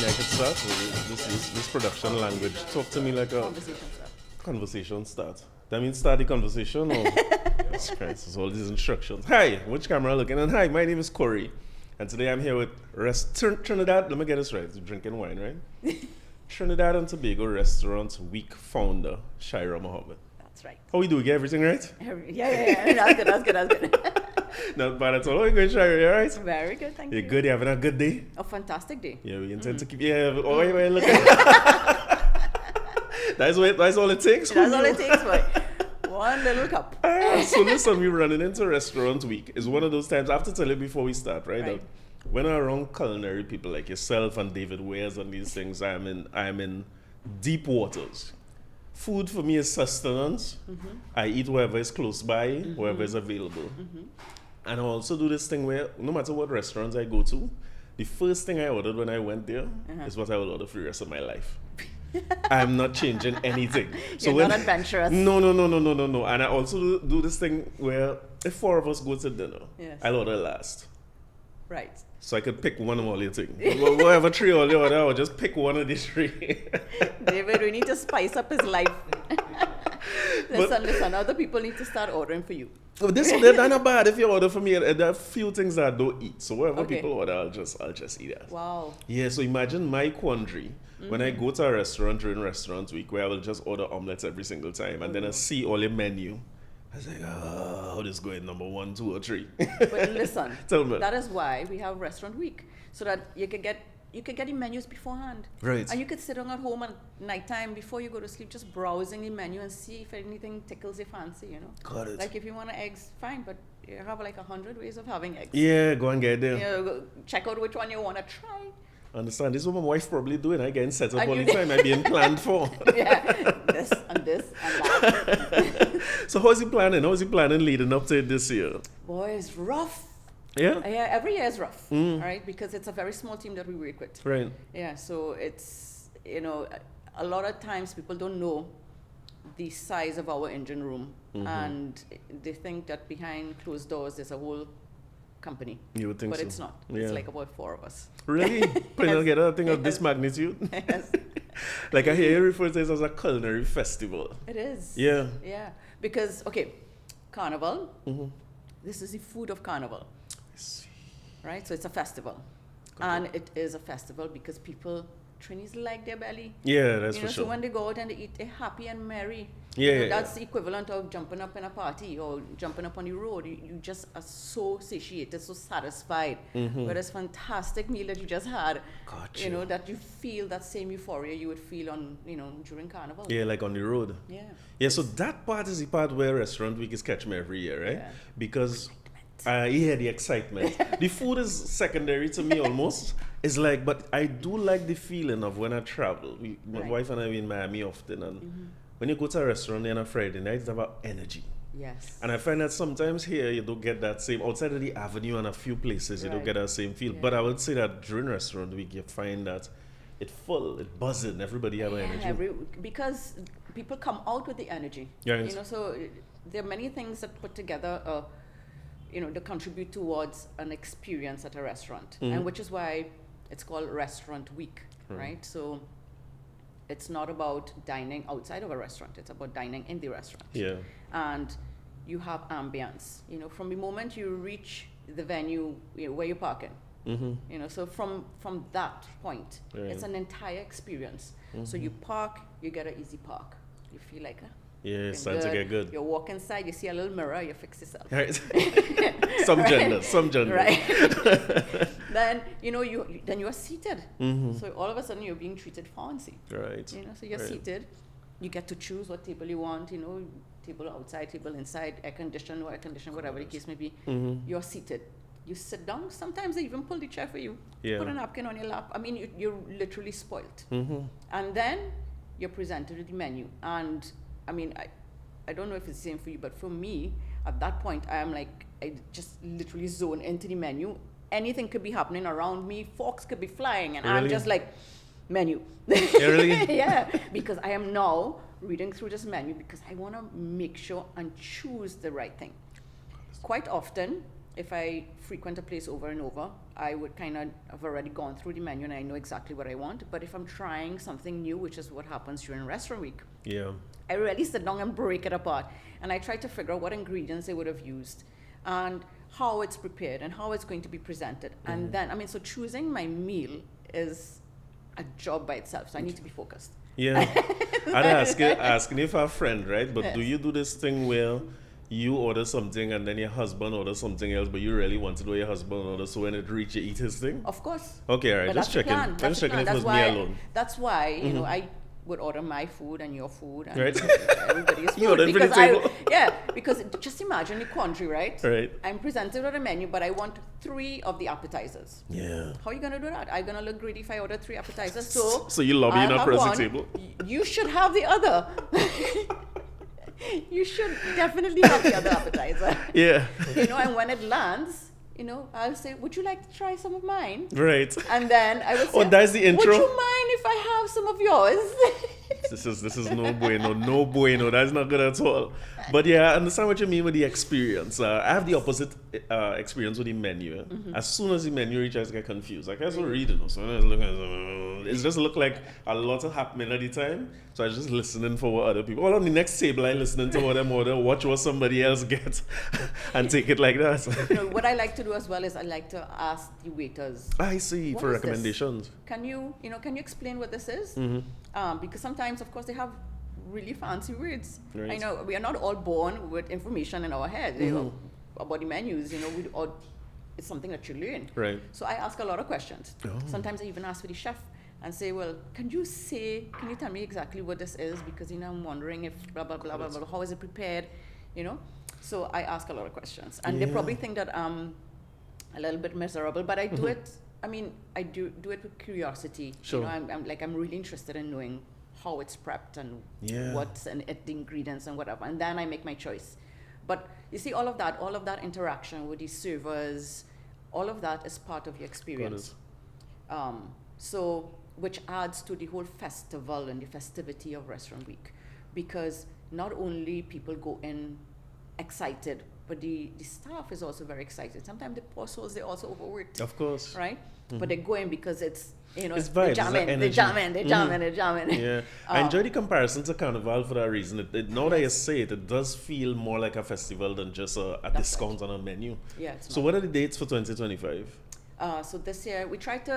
I could start with this production language. Talk to me like a conversation start. That means start the conversation or Jesus Christ, it's all these instructions. Hi, which camera looking? And hi, my name is Corey. And today I'm here with Trinidad. Let me get this right. You're drinking wine, right? Trinidad and Tobago Restaurant Week founder, Shira Mohammed. That's right. How we do? We get everything right? Yeah. That's good. Not bad at all. How are you going, Shira? You alright? Very good, thank you. You're good? You having a good day? A fantastic day. Yeah, we intend to keep. Yeah, wait, look at That's all it takes. That's all it takes, boy. One little cup. So listen, we're running into Restaurant Week. It's one of those times, I have to tell you before we start, right? Right. That when I'm around culinary people like yourself and David Wares and these things, I'm in deep waters. Food for me is sustenance. Mm-hmm. I eat wherever is close by, mm-hmm. wherever is available. Mm-hmm. And I also do this thing where no matter what restaurants I go to, the first thing I ordered when I went there is what I will order for the rest of my life. I'm not changing anything. So you're not adventurous. No. And I also do this thing where if four of us go to dinner, I'll order last. Right. So I could pick one of all your things. Whatever three all you order, I'll just pick one of these three. David, we need to spice up his life. Listen, other people need to start ordering for you. They're not bad if you order for me. There are a few things that I don't eat. So whatever people order, I'll just eat it. Wow. Yeah, so imagine my quandary when I go to a restaurant during Restaurant Week where I will just order omelets every single time and then I see all your menu. I was like, how this going number 1, 2, or 3? But listen, Tell me. That is why we have Restaurant Week, so that you could get the menus beforehand. Right. And you could sit down at home at nighttime before you go to sleep, just browsing the menu and see if anything tickles your fancy, you know. Got it. Like if you want eggs, fine, but you have like 100 ways of having eggs. Yeah, go and get them. You know, go check out which one you want to try. Understand, this is what my wife probably doing. I getting set up all the time. I'm being planned for. Yeah, this and that. So how's he planning? How's he planning leading up to it this year? Boy, it's rough. Yeah? Yeah, every year is rough, right? Because it's a very small team that we work with. Right. Yeah, so it's, a lot of times people don't know the size of our engine room, and they think that behind closed doors there's a whole company. You would think but so. it's not. Yeah. It's like about 4 of us. Really? Putting together a thing of this magnitude? Yes. Like I hear you refer to it as a culinary festival. It is. Yeah. Yeah. Because, Carnival, this is the food of Carnival. I see. Right? So it's a festival. And it is a festival because Trinis like their belly. Yeah, that's for So sure. when they go out and they eat, they're happy and merry. Yeah, That's the equivalent of jumping up in a party or jumping up on the road. You just are so satiated, so satisfied. With this fantastic meal that you just had. Gotcha. That you feel that same euphoria you would feel on, during Carnival. Yeah, like on the road. Yeah. Yeah, so that part is the part where Restaurant Week is catch me every year, right? Yeah. Because the excitement. The food is secondary to me almost. It's like, but I do like the feeling of when I travel. My wife and I are in Miami often, and when you go to a restaurant on a Friday night, it's about energy. Yes. And I find that sometimes here you don't get that same, outside of the avenue and a few places, you don't get that same feel. Yeah. But I would say that during Restaurant Week, you find that it's full, it's buzzing, everybody have energy. Because people come out with the energy. Yes. So there are many things that put together, that contribute towards an experience at a restaurant. And which is why it's called Restaurant Week, right? So it's not about dining outside of a restaurant, it's about dining in the restaurant. Yeah. And you have ambience, from the moment you reach the venue where you're parking. So from that point, it's an entire experience. So you park, you get an easy park. You feel like yeah, it's time to get good. You walk inside, you see a little mirror, you fix yourself. Right. Some gender. Right. Then you are seated. So all of a sudden you're being treated fancy. Right. So you're seated. You get to choose what table you want. Table outside, table inside, air conditioned, no air conditioned, whatever the case may be. You're seated. You sit down. Sometimes they even pull the chair for you. Yeah. Put a napkin on your lap. I mean, you're literally spoiled. And then you're presented with the menu. And I mean, I don't know if it's the same for you, but for me, at that point, I just literally zone into the menu. Anything could be happening around me. Forks could be flying, and really? I'm just like, menu. Really? Yeah, because I am now reading through this menu because I want to make sure and choose the right thing. Quite often, if I frequent a place over and over, I would kind of have already gone through the menu and I know exactly what I want. But if I'm trying something new, which is what happens during restaurant week, Yeah. I really sit down and break it apart. And I try to figure out what ingredients they would have used and how it's prepared and how it's going to be presented. And then, I mean, so choosing my meal is a job by itself. So I need to be focused. Yeah. I'd asking if a friend, right? But do you do this thing where you order something and then your husband orders something else, but you really want to do what your husband orders, so when it reaches, you eat his thing? Of course. Okay, all right. But Just that's the checking. plan. I'm That's just the checking if plan. it was me alone. That's why, you know, I would order my food and your food and Right. everybody's food. You order for the table. Because just imagine the quandary, right? Right. I'm presented with a menu, but I want 3 of the appetizers. Yeah. How are you going to do that? I'm going to look greedy if I order 3 appetizers. So you lobbying I'll across have the one. table? You should have the other. You should definitely have the other appetizer. Yeah. You know, and when it lands, you know, I'll say, would you like to try some of mine? Right. And then I would say, Oh, that's the intro? would you mind if I have some of yours? This is no bueno, no bueno. That's not good at all. But yeah, I understand what you mean with the experience. I have the opposite experience with the menu. As soon as the menu reaches, I get confused. Like I was reading, so I was looking at it just looked like a lot of happening at the time. So I was just listening for what other people. Well, on the next table, I listening to what them order, watch what somebody else gets, and take it like that. You know, what I like to do as well is I like to ask the waiters. I see, What for is this? recommendations. Can you explain what this is? Because sometimes, of course, they have really fancy words. Right. I know we are not all born with information in our head you know, about the menus. You know, it's something that you learn. Right. So I ask a lot of questions. Oh. Sometimes I even ask for the chef and say, well, can you tell me exactly what this is? Because, you know, I'm wondering if blah, blah, blah, blah, blah, how is it prepared, you know? So I ask a lot of questions. And they probably think that I'm a little bit miserable, but I do it, I mean, I do it with curiosity. Sure. You know, I'm really interested in knowing how it's prepped and what's in it, the ingredients and whatever. And then I make my choice. But you see, all of that interaction with the servers, all of that is part of your experience. So, which adds to the whole festival and the festivity of Restaurant Week. Because not only people go in excited, but the staff is also very excited. Sometimes the poor souls, they're also overworked. Of course. Right? But they go in because it's, you know, It's they vibes, jamming. Yeah, I enjoy the comparison to Carnival for that reason. Now that you say it, it does feel more like a festival than just a discount on a menu. Yeah, it's So what are the dates for 2025? So this year,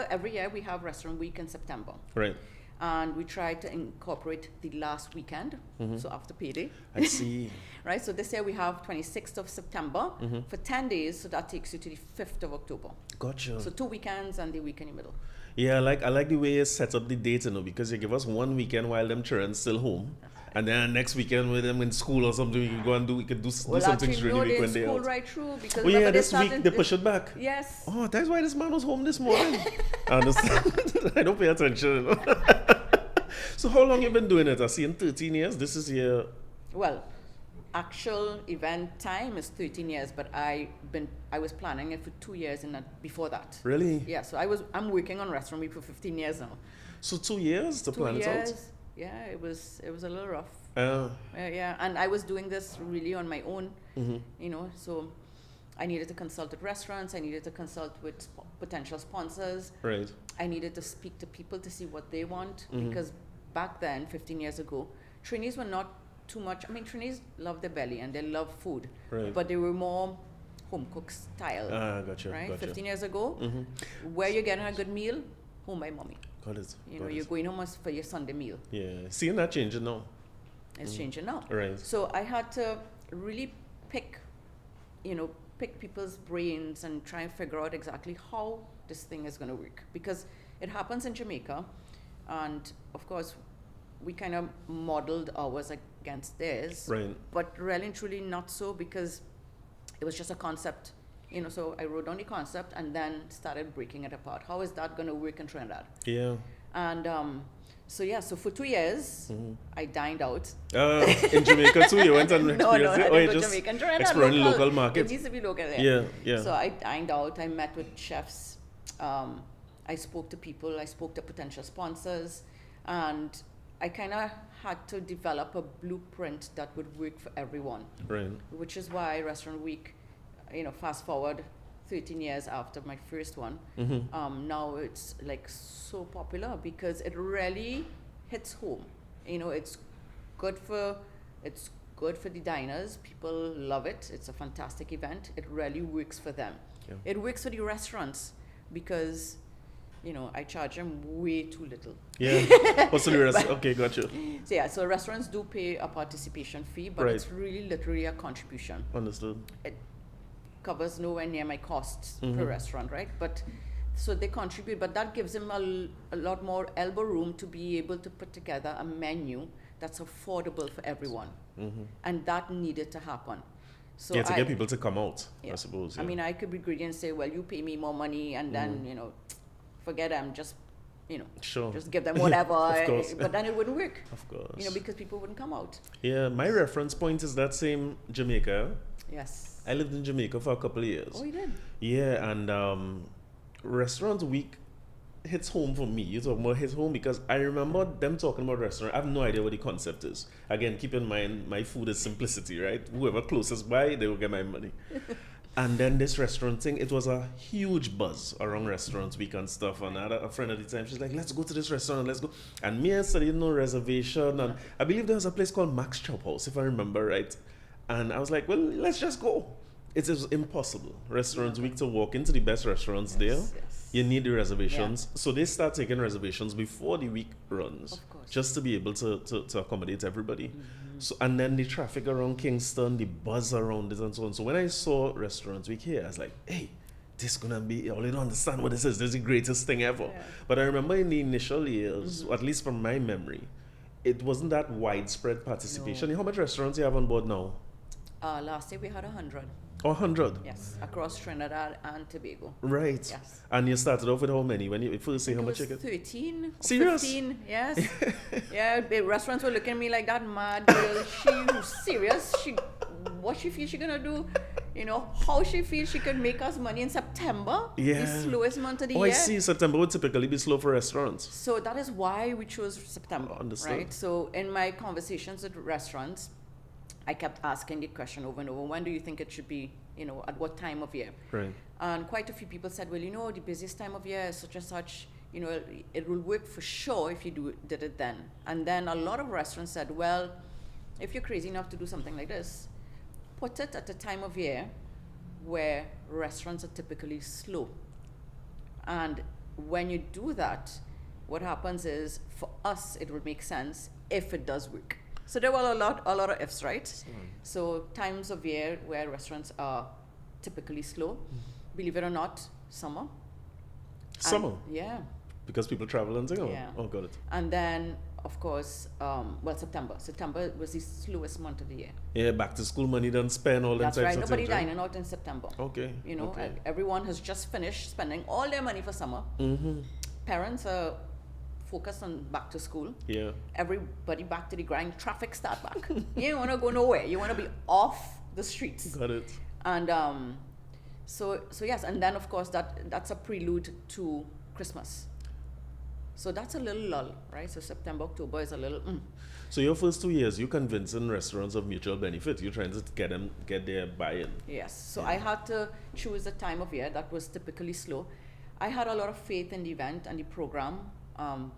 every year we have Restaurant Week in September. Right. And we try to incorporate the last weekend, so after payday. I see. Right, so this year we have 26th of September for 10 days, so that takes you to the 5th of October. Gotcha. So 2 weekends and the week in the middle. Yeah, I like the way you set up the dates, you know, because you give us one weekend while them children still home. And then next weekend with them in school or something, we could do something during the week when they're school out. right through because Oh yeah, this week they push it back. Yes. Oh, that's why this man was home this morning. I understand. I don't pay attention. You know? So how long you been doing it? I see in 13 years. This is your... Well, actual event time is 13 years, but I was planning it for 2 years before that. Really? Yeah, so I'm working on Restaurant Week for 15 years now. So 2 years to plan it out? Yeah, it was a little rough. Yeah, and I was doing this really on my own, you know, so I needed to consult with restaurants, I needed to consult with potential sponsors. Right. I needed to speak to people to see what they want, because back then, 15 years ago, trainees were not too much, I mean, trainees love their belly and they love food, right, but they were more home cook style. Gotcha. Right? Gotcha. 15 years ago, where you're getting a good meal, home by mommy. Got it. You know, you're going home for your Sunday meal. Yeah, seeing that changing now. It's changing now. Right. So I had to really pick people's brains and try and figure out exactly how this thing is going to work. Because it happens in Jamaica, and of course, we kind of modeled ours against theirs. Right. But really and truly not so, because it was just a concept. You know, so I wrote down the concept and then started breaking it apart. How is that going to work in Trinidad? Yeah. And so for 2 years, I dined out. In Jamaica too, you went and experienced it? I Or you didn't go just Jamaica. Trinidad, exploring local markets? It needs to be local there. Yeah, yeah. So I dined out. I met with chefs. I spoke to people. I spoke to potential sponsors. And I kind of had to develop a blueprint that would work for everyone. Right. Which is why Restaurant Week, you know, fast forward 13 years after my first one, now it's like so popular because it really hits home. It's good for the diners. People love it. It's a fantastic event. It really works for them. Yeah. It works for the restaurants because I charge them way too little. Yeah. What's the rest? Okay, gotcha. So restaurants do pay a participation fee, but it's really literally a contribution. Understood. It covers nowhere near my costs per restaurant, right? But so they contribute, but that gives them a lot more elbow room to be able to put together a menu that's affordable for everyone. And that needed to happen. So to get people to come out, I suppose. Yeah. I mean, I could be greedy and say, well, you pay me more money, and then, forget them, just, sure, just give them whatever. Of course. But then it wouldn't work. Of course. Because people wouldn't come out. Yeah, my reference point is that same Jamaica. Yes. I lived in Jamaica for a couple of years. Oh, you did? Yeah, and Restaurant Week hits home for me. You talk about hits home because I remember them talking about restaurant. I have no idea what the concept is. Again, keep in mind, my food is simplicity, right? Whoever closest by, they will get my money. And then this restaurant thing, it was a huge buzz around Restaurant Week and stuff. And I had a friend at the time, she's like, let's go to this restaurant, let's go. And me, I studied no reservation. And I believe there was a place called Max Chop House, if I remember right. And I was like, well, let's just go. It is impossible. Restaurant Week to walk into the best restaurants there. Yes. You need the reservations. Yeah. So they start taking reservations before the week runs. Of course. Just to be able to accommodate everybody. So, and then the traffic around Kingston, the buzz around it and so on. So when I saw Restaurant Week here, I was like, hey, this is gonna be, I don't understand what this is. This is the greatest thing ever. Yeah. But I remember in the initial years, at least from my memory, it wasn't that widespread participation. No. How much restaurants do you have on board now? Last year we had 100. Oh, 100? Yes, across Trinidad and Tobago. Right. Yes. And you started off with how many? When you first say how much you get? 13. Serious? 15, yes. Yeah, the restaurants were looking at me like that mad girl. She serious? What she feels she gonna do? How she feels she could make us money in September? Yeah. The slowest month of the year. year. I see. September would typically be slow for restaurants. So that is why we chose September. Understood. Right? So in my conversations with restaurants, I kept asking the question over and over, when do you think it should be, at what time of year? Right. And quite a few people said, well, the busiest time of year is such and such, it will work for sure if you did it then. And then a lot of restaurants said, well, if you're crazy enough to do something like this, put it at a time of year where restaurants are typically slow. And when you do that, what happens is, for us, it would make sense if it does work. So there were a lot of ifs, right? So times of year where restaurants are typically slow, believe it or not, summer. Summer? Yeah. Because people travel and things? Yeah. Oh, got it. And then, of course, September. September was the slowest month of the year. Yeah, back to school money done spend all that types of things. That's right. Nobody dining out in September. Okay. Okay. Everyone has just finished spending all their money for summer. Parents are focused on back to school. Yeah. Everybody back to the grind. Traffic start back. You don't want to go nowhere. You want to be off the streets. Got it. And so yes, and then of course that's a prelude to Christmas. So that's a little lull, right? So September, October is a little. So your first 2 years, you convincing restaurants of mutual benefit. You're trying to get their buy-in. Yes. So I had to choose a time of year that was typically slow. I had a lot of faith in the event and the program.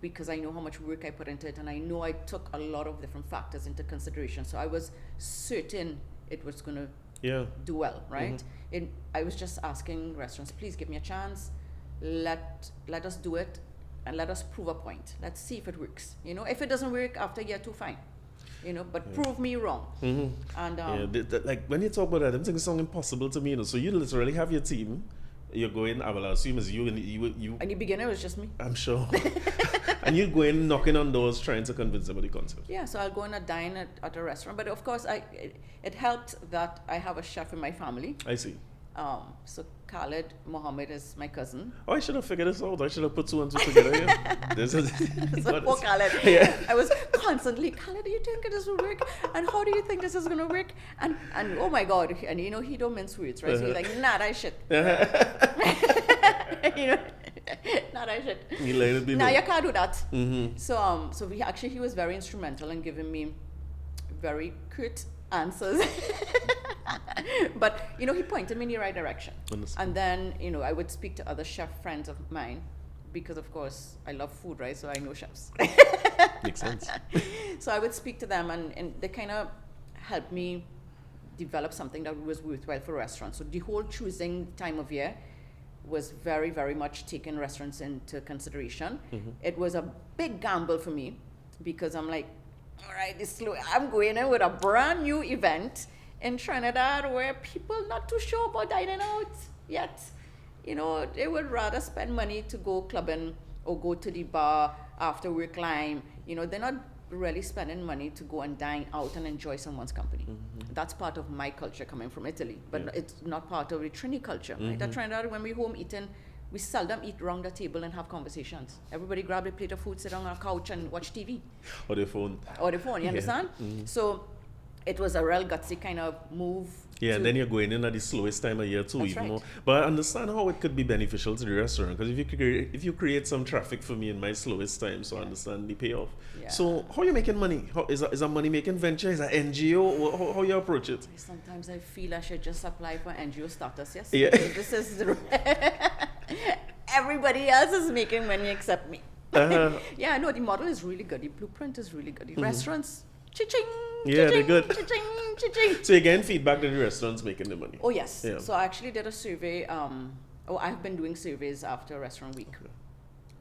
Because I know how much work I put into it, and I know I took a lot of different factors into consideration. So I was certain it was going to do well, right? I was just asking restaurants, please give me a chance. Let us do it, and let us prove a point. Let's see if it works. If it doesn't work after year 2, fine. But prove me wrong. And like when you talk about that, them things sound impossible to me. So you literally have your team. You're going, I will assume it's you. And the beginner was just me. I'm sure. And you're going knocking on doors trying to convince them of the concept. Yeah, so I'll go and dine at a restaurant. But of course, it helped that I have a chef in my family. I see. So Khaled, Mohammed is my cousin. Oh, I should have figured this out. I should have put 2 and 2 together. Yeah. So poor Khaled. Yeah. I was constantly, Khaled, do you think this will work? And how do you think this is going to work? And oh my God. And he don't mince words, right? So he's like, nah, that shit. Nah, that shit. He let it be. Nah, you can't do that. So he was very instrumental in giving me very curt answers But, you know, he pointed me in the right direction. Understand. And then, you know, I would speak to other chef friends of mine because, of course, I love food, right? So I know chefs. Makes sense. So I would speak to them, and they kind of helped me develop something that was worthwhile for restaurants. So the whole choosing time of year was very, very much taking restaurants into consideration. It was a big gamble for me because I'm like, all right, I'm going in with a brand new event in Trinidad where people not too sure about dining out yet. You know, they would rather spend money to go clubbing or go to the bar after work lime. You know, they're not really spending money to go and dine out and enjoy someone's company. That's part of my culture coming from Italy, but it's not part of the Trini culture. Right? At Trinidad, when we're home eating, we seldom eat around the table and have conversations. Everybody grab a plate of food, sit on a couch and watch TV. Or the phone. You understand? So it was a real gutsy kind of move. Yeah, and then you're going in at the slowest time of year too, That's even right. more. But I understand how it could be beneficial to the restaurant, because if you create some traffic for me in my slowest time, so I understand the payoff. Yeah. So how are you making money? Is a money making venture? Is that NGO? How you approach it? Sometimes I feel I should just apply for NGO status, yes? Yeah. Because this is everybody else is making money except me. Yeah, no, the model is really good. The blueprint is really good. The restaurants, cha-ching, Yeah, they're good. cha-ching, cha-ching. So you're getting feedback that the restaurant's making the money. Oh, yes. Yeah. So I actually did a survey. I've been doing surveys after Restaurant Week. Okay.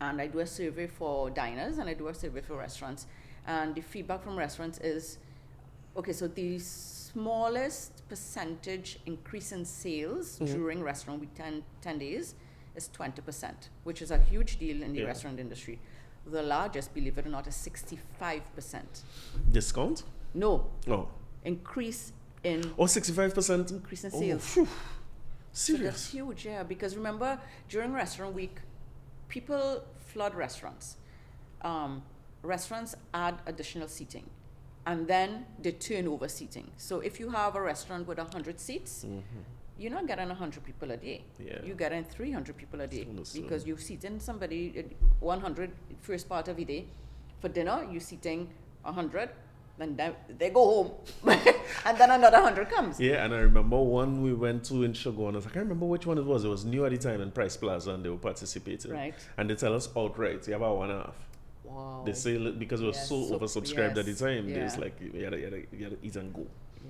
And I do a survey for diners and I do a survey for restaurants. And the feedback from restaurants is, okay, so the smallest percentage increase in sales during Restaurant Week 10 days is 20%, which is a huge deal in the restaurant industry. The largest, believe it or not, is 65%. Discount? No, Oh. increase in 65%? increase in sales. Phew. So Serious? that's huge, yeah. Because remember, during Restaurant Week, people flood restaurants. Restaurants add additional seating, and then they turn over seating. So if you have a restaurant with 100 seats, you're not getting 100 people a day. Yeah. You're getting 300 people a day Understood. because you're seating somebody 100 first part of the day. For dinner, you're seating 100. Then they go home, and then another 100 comes. Yeah, and I remember one we went to in Shogun. I can't remember which one it was. It was new at the time in Price Plaza, and they were participating. Right. And they tell us outright, you have a 1.5. Wow. They say because it was Yes, so so- oversubscribed at the yes, time, yeah. there's like you had to eat and go.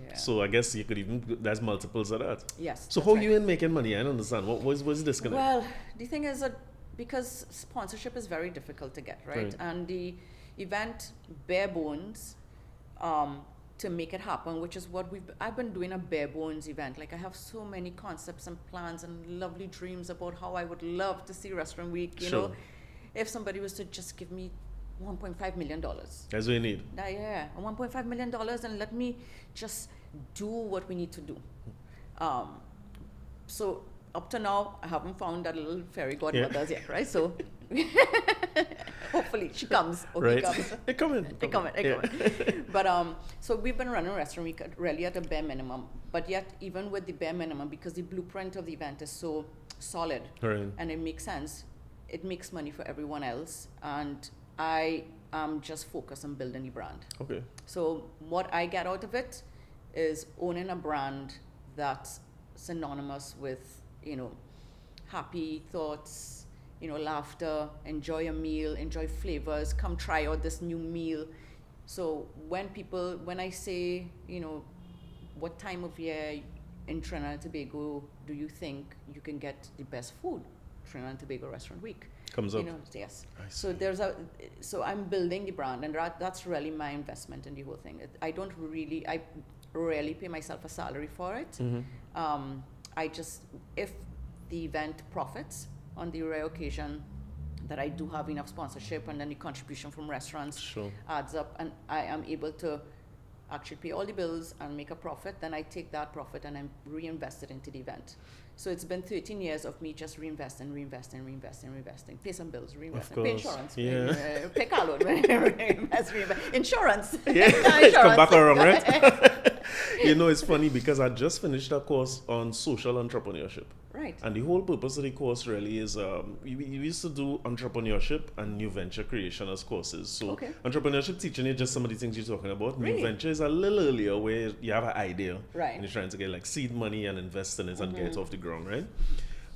Yeah. So I guess you could even there's multiples of that. Yes. So that's how right. you in making money? I don't understand. What's the disconnect? Well, the thing is that because sponsorship is very difficult to get, right? Right. And the event bare bones to make it happen, which is what I've been doing a bare bones event. Like I have so many concepts and plans and lovely dreams about how I would love to see Restaurant Week. You Sure. know, if somebody was to just give me $1.5 million. That's what you need. Yeah, $1.5 million, and let me just do what we need to do. So up to now, I haven't found that little fairy godmother yet, right? So hopefully she comes. Or Right. he comes. They come in. They come in. But so we've been running Restaurant Week really at a bare minimum. But yet, even with the bare minimum, because the blueprint of the event is so solid Right. and it makes sense, it makes money for everyone else. And I am just focused on building the brand. Okay. So what I get out of it is owning a brand that's synonymous with, you know, happy thoughts, you know, laughter, enjoy a meal, enjoy flavors, come try out this new meal. So when I say, you know, what time of year in Trinidad and Tobago do you think you can get the best food? Trinidad and Tobago Restaurant Week. Comes You up. know, yes. I So so I'm building the brand, and that's really my investment in the whole thing. I rarely pay myself a salary for it. I just, if the event profits on the rare occasion that I do have enough sponsorship and then the contribution from restaurants Sure. adds up and I am able to actually pay all the bills and make a profit, then I take that profit and I reinvest it into the event. So it's been 13 years of me just reinvesting. Pay some bills, reinvest, pay course. insurance, Yeah. pay car loan, reinvest. Insurance. Yeah, Car it's come insurance. back around, right? You know, it's funny because I just finished a course on social entrepreneurship. Right. And the whole purpose of the course really is we used to do entrepreneurship and new venture creation as courses. So entrepreneurship teaching you just some of the things you're talking about. Really? New venture is a little earlier where you have an idea Right. and you're trying to get like seed money and invest in it and get it off the ground, right?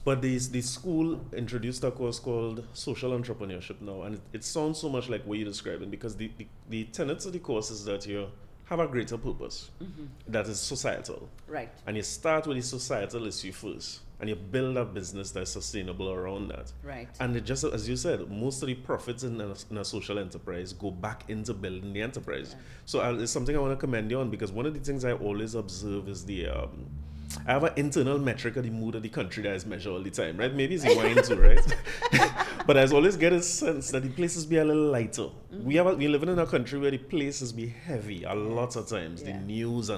But the school introduced a course called social entrepreneurship now, and it sounds so much like what you're describing, because the tenets of the course is that you have a greater purpose that is societal. Right. And you start with the societal issue first, and you build a business that's sustainable around that. Right. And it just, as you said, most of the profits in a social enterprise go back into building the enterprise. Right. So it's something I want to commend you on, because one of the things I always observe is I have an internal metric of the mood of the country that is measured all the time, right? Maybe it's the wine too, right? But I always get a sense that the places be a little lighter. We're living in a country where the places be heavy a lot of times, the news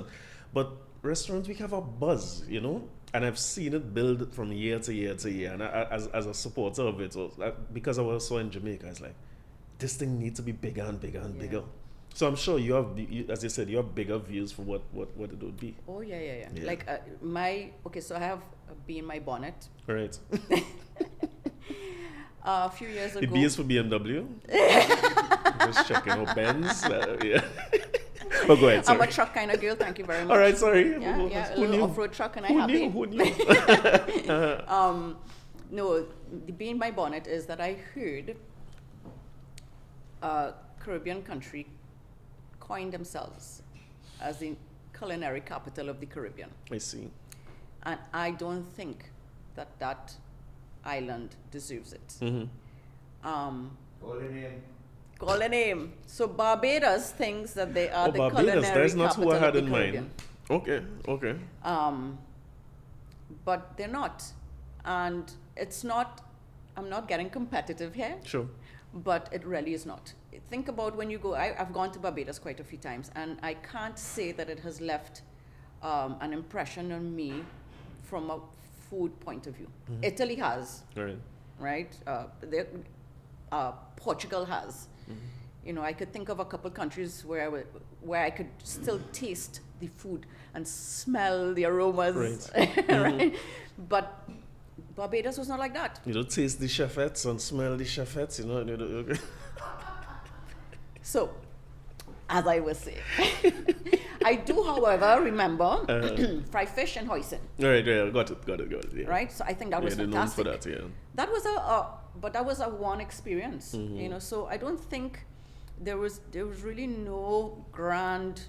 but restaurants, we have a buzz, you know? And I've seen it build from year to year to year. And as a supporter of it, because I was so in Jamaica, it's like, this thing needs to be bigger and bigger and bigger. So I'm sure you have, as you said, you have bigger views for what it would be. Oh, yeah. Like so I have a bee in my bonnet. Right. A few years ago. The B is for BMW. Just checking. Oh, Benz. Yeah. Oh, go ahead, sorry. I'm a truck kind of girl, thank you very much. All right, sorry. Yeah, a little off-road truck and I have it. Who knew? No, the bee in my bonnet is that I heard a Caribbean country coined themselves as the culinary capital of the Caribbean. I see. And I don't think that island deserves it. Call a name. So Barbados thinks that they are the culinary that's not capital who I had of the in Caribbean. mind. Okay. But they're not. And it's not, I'm not getting competitive here. Sure. But it really is not. Think about when you go, I've gone to Barbados quite a few times, and I can't say that it has left an impression on me from a food point of view. Italy has, right? Portugal has. You know, I could think of a couple countries where I could still taste the food and smell the aromas, right? But Barbados was not like that. You don't taste the chefettes and smell the chefettes, you know. So, as I was saying, I do, however, remember fried fish and hoisin. Right, got it. Yeah. Right, so I think that was fantastic. Known for that, yeah. That was but that was a one experience, you know. So I don't think there was really no grand,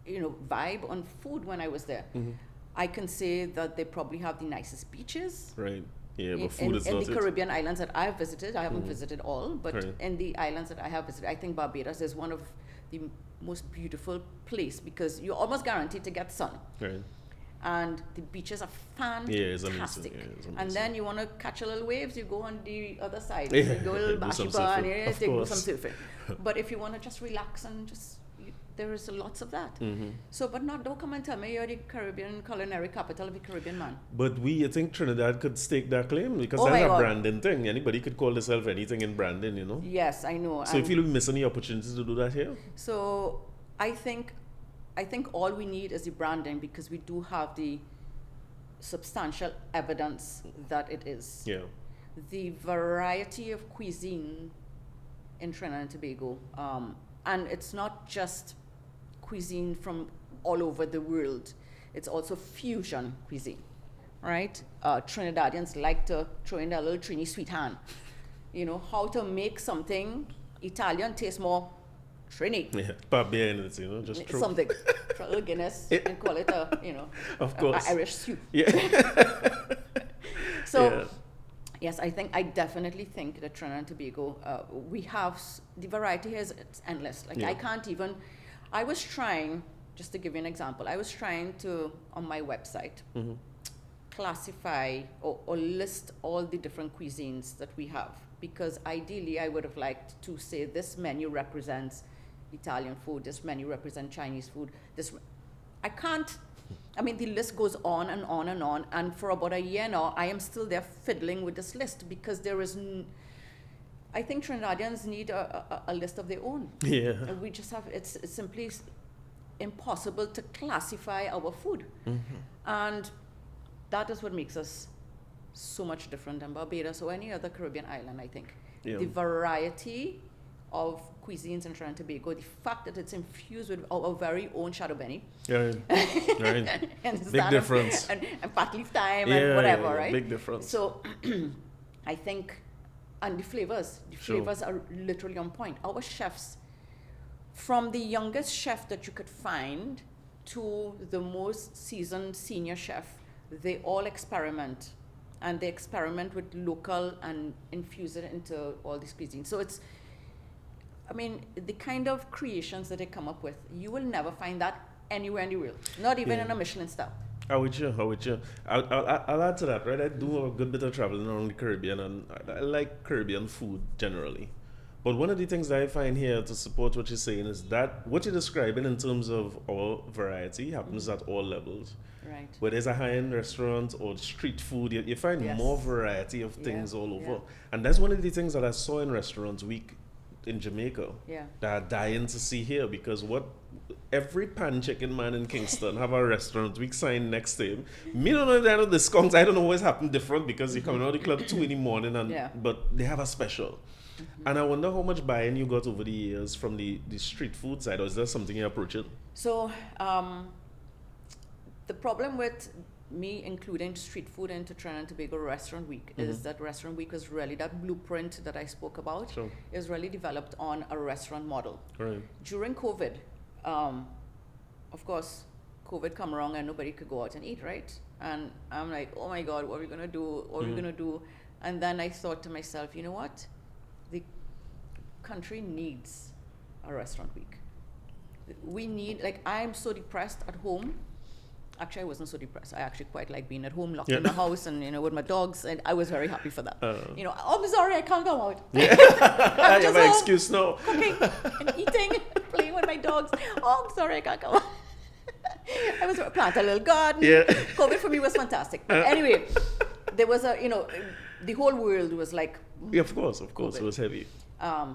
you know, vibe on food when I was there. I can say that they probably have the nicest beaches. Right. Yeah, but food is not in the Caribbean islands that I have visited. I haven't visited all, but in the islands that I have visited, I think Barbados is one of the most beautiful place because you're almost guaranteed to get sun. Right. And the beaches are fantastic. Yeah, it's amazing. And then you want to catch a little waves, you go on the other side. You go a little bashiba and you do some surfing. But if you want to just relax and just, there is lots of that. So, but don't come and tell me you're the Caribbean culinary capital of the Caribbean, man. But you think Trinidad could stake that claim? Because that's a branding thing. Anybody could call themselves anything in branding, you know? Yes, I know. So you feel we're missing the opportunity to do that here? So I think all we need is the branding because we do have the substantial evidence that it is. Yeah. The variety of cuisine in Trinidad and Tobago, and it's not just cuisine from all over the world. It's also fusion cuisine, right? Trinidadians like to throw in their little Trini sweet hand. You know, how to make something Italian taste more Trini. Yeah, put beer in it, you know, just throw. Something. Throw a little Guinness and call it a, you know, of course. Irish soup. Yeah. So, yes, I definitely think that Trinidad and Tobago, we have, the variety here is it's endless. Like I was trying, just to give you an example, I was trying to, on my website, classify or list all the different cuisines that we have. Because ideally, I would have liked to say this menu represents Italian food, this menu represents Chinese food. I can't. I mean, the list goes on and on and on. And for about a year now, I am still there fiddling with this list because there is. I think Trinidadians need a list of their own. Yeah. And we just have. It's simply impossible to classify our food. And that is what makes us so much different than Barbados or any other Caribbean island, I think. Yeah. The variety of cuisines in Trinidad and Tobago, the fact that it's infused with our very own shadow benny. Yeah, right. Big difference. And pat leaf thyme and whatever, right? Big difference. So I think, and the flavors are literally on point. Our chefs, from the youngest chef that you could find to the most seasoned senior chef, they all experiment. And they experiment with local and infuse it into all these cuisines. So it's, I mean, the kind of creations that they come up with, you will never find that anywhere in the world. Not even in a Michelin star. How would you? I'll add to that, right? I do a good bit of traveling around the Caribbean, and I like Caribbean food generally. But one of the things that I find here to support what you're saying is that what you're describing in terms of our variety happens at all levels. Right. Whether it's a high-end restaurant or street food, you find more variety of things all over. And that's one of the things that I saw in Restaurants Week in Jamaica that are dying to see here, because every pan chicken man in Kingston have a Restaurant Week sign next to him. Me don't know if they have the skunks. I don't know what's happened different, because you're coming out of the club 2 in the morning but they have a special. And I wonder how much buy-in you got over the years from the street food side, or is there something you approach it? So the problem with me including street food into Trinidad and Tobago Restaurant Week is that Restaurant Week was really that blueprint that I spoke about. Sure. Is really developed on a restaurant model. Right. During COVID, of course, COVID come around and nobody could go out and eat, right? And I'm like, oh my God, what are we gonna do? What are we gonna do? And then I thought to myself, you know what? The country needs a Restaurant Week. We need, like, I'm so depressed at home. Actually, I wasn't so depressed. I actually quite like being at home, locked in my house, and with my dogs, and I was very happy for that. I'm sorry, I can't go out. Yeah. I have an excuse now. Cooking and eating, playing with my dogs. Oh, I'm sorry, I can't go out. I was plant a little garden. Yeah. COVID for me was fantastic. But anyway, there was the whole world was like. Yeah, of course, COVID. It was heavy.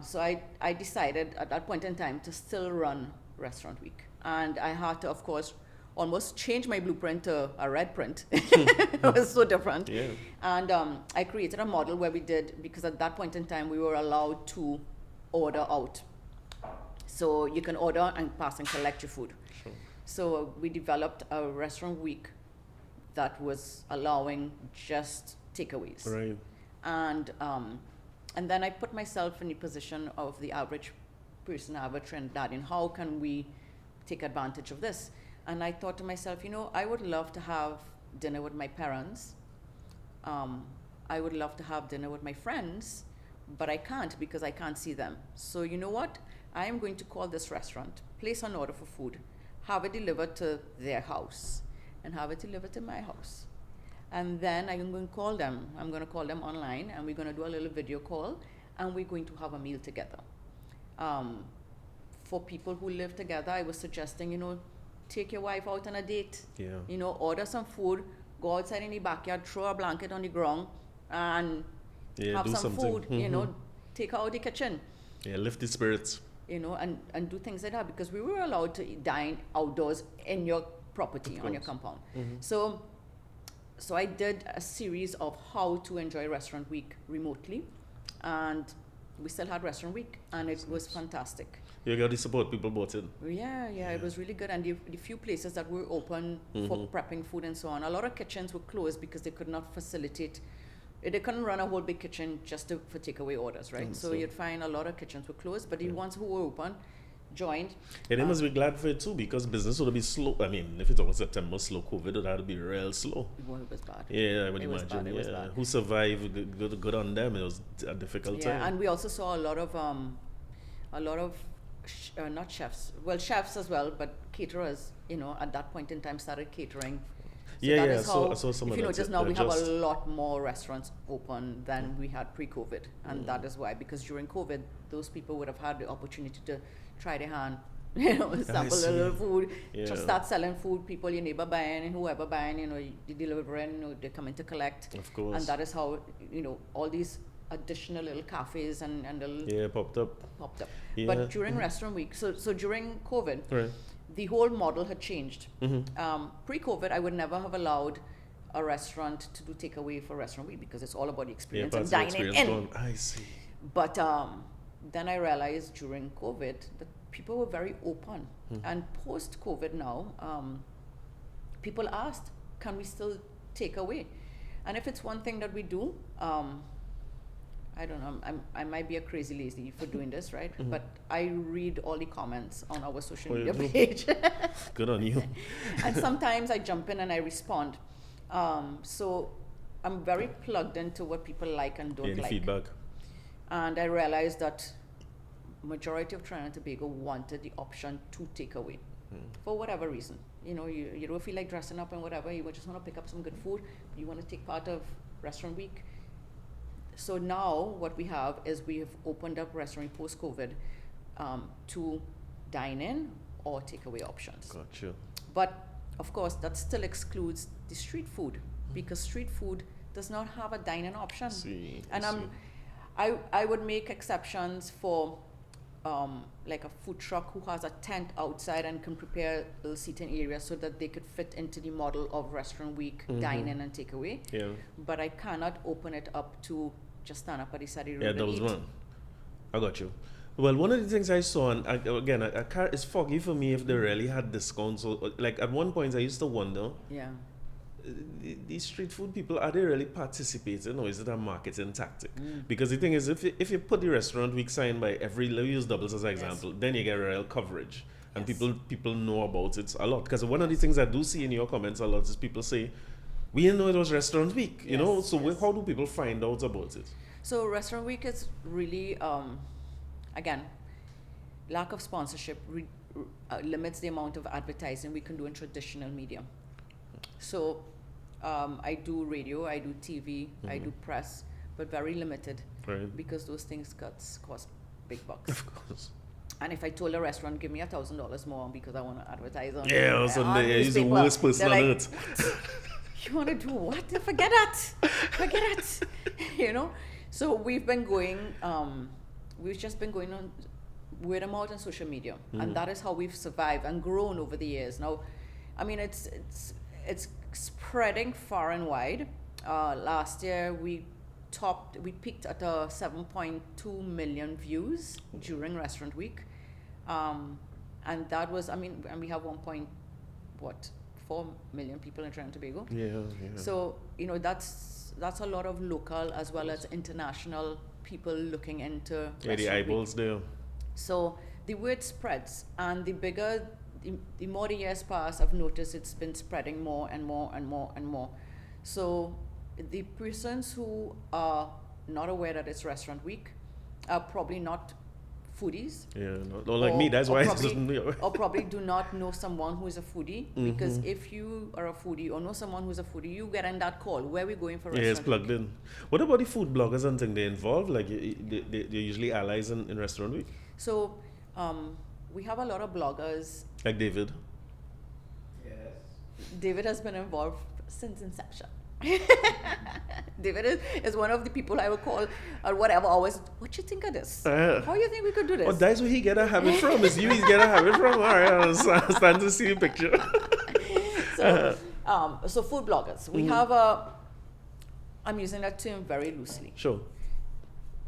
So I decided at that point in time to still run Restaurant Week, and I had to, of course, almost change my blueprint to a red print. It was so different. Yeah. And I created a model where we did, because at that point in time we were allowed to order out. So you can order and pass and collect your food. Sure. So we developed a Restaurant Week that was allowing just takeaways. Right. And then I put myself in the position of the average person, average Trinidadian. How can we take advantage of this? And I thought to myself, I would love to have dinner with my parents. I would love to have dinner with my friends, but I can't because I can't see them. So you know what? I am going to call this restaurant, place an order for food, have it delivered to their house, and have it delivered to my house. And then I'm going to call them. I'm going to call them online, and we're going to do a little video call, and we're going to have a meal together. For people who live together, I was suggesting, take your wife out on a date. Yeah. Order some food, go outside in the backyard, throw a blanket on the ground, and have some food. Take her out of the kitchen. Yeah, lift the spirits. And do things like that, because we were allowed to dine outdoors in your property, on your compound. So I did a series of how to enjoy Restaurant Week remotely, and we still had Restaurant Week, and it was fantastic. You got the support, people bought in. Yeah, it was really good. And the few places that were open for prepping food and so on, a lot of kitchens were closed because they could not facilitate. They couldn't run a whole big kitchen just for takeaway orders, right? So you'd find a lot of kitchens were closed, but the ones who were open joined. And they must be glad for it too, because business would be slow. I mean, if it's almost September, slow COVID, it had to be real slow. Well, it was bad. Yeah, I would imagine. It was bad. Who survived? Good on them. It was a difficult time. Yeah, and we also saw a lot of not chefs, well, chefs as well, but caterers. At that point in time, started catering. So I saw some of that. If you notice now, we have a lot more restaurants open than we had pre-COVID, and that is why, because during COVID, those people would have had the opportunity to try their hand, sample a little food, just start selling food. People, your neighbor buying, and whoever buying, you delivering, they come in to collect. Of course. And that is how, all these additional little cafes and little popped up. Yeah. But during Restaurant Week, so during COVID, the whole model had changed. Pre-COVID, I would never have allowed a restaurant to do takeaway for Restaurant Week because it's all about the experience Yeah, and parts of the dining experience in. gone. I see. But then I realized during COVID that people were very open. And post-COVID now, people asked, can we still take away? And if it's one thing that we do, I don't know, I might be a crazy lazy for doing this, right? But I read all the comments on our social media page. Good on you. And sometimes I jump in and I respond. So I'm very plugged into what people like and don't Any like. feedback? And I realized that majority of Trinidad and Tobago wanted the option to take away for whatever reason. You know, you don't feel like dressing up and whatever, you just want to pick up some good food, you want to take part of Restaurant Week. So now what we have is we have opened up Restaurant post-COVID to dine-in or takeaway options. Gotcha. But of course, that still excludes the street food because street food does not have a dine-in option. And I would make exceptions for like a food truck who has a tent outside and can prepare a little seating area so that they could fit into the model of Restaurant Week, dine-in and takeaway. Yeah. But I cannot open it up to just stand up at the side of the road. Yeah, and that was eat. one. I got you. Well, one of the things I saw, and again, it's foggy for me if they really had discounts. Or, like at one point, I used to wonder, Yeah. these street food people, are they really participating or is it a marketing tactic? Because the thing is, if you put the Restaurant Week sign by every, let me use doubles as an example, then you get real coverage. And people know about it a lot. Because one of the things I do see in your comments a lot is people say, we didn't know it was Restaurant Week, you know? So how do people find out about it? So Restaurant Week is really, again, lack of sponsorship limits the amount of advertising we can do in traditional media. So I do radio, I do TV, I do press, but very limited, Right. because those things cost big bucks. Of course. And if I told a restaurant, give me $1,000 more because I want to advertise on He's the newspaper, worst person they're on like, earth. you want to do what? Forget it. You know. So we've been going. We've just been going on word of mouth on social media, and that is how we've survived and grown over the years. Now, I mean, it's spreading far and wide. Last year we peaked at 7.2 million views during Restaurant Week, and that was, and we have 4 million people in Trinidad and Tobago. Yeah. So, you know, that's a lot of local as well as international people looking into The Restaurant Week. eyeballs there. So the word spreads, and the more the years pass, I've noticed it's been spreading more and more and more and more. So the persons who are not aware that it's Restaurant Week are probably not foodies. Yeah, not like me. That's why it's just Or probably do not know someone who is a foodie. Because if you are a foodie or know someone who's a foodie, you get in that call. Where are we going for Restaurant it's plugged Week? in. What about the food bloggers and things? They involved? Like they're usually allies in Restaurant Week? So we have a lot of bloggers. Like David? David has been involved since inception. David is one of the people I would call or whatever always, what you think of this? How you think we could do this? Oh, that's where he get a habit from. It's you he's get a habit from. All right, I understand to see the picture. So food bloggers. We have I'm using that term very loosely. Sure.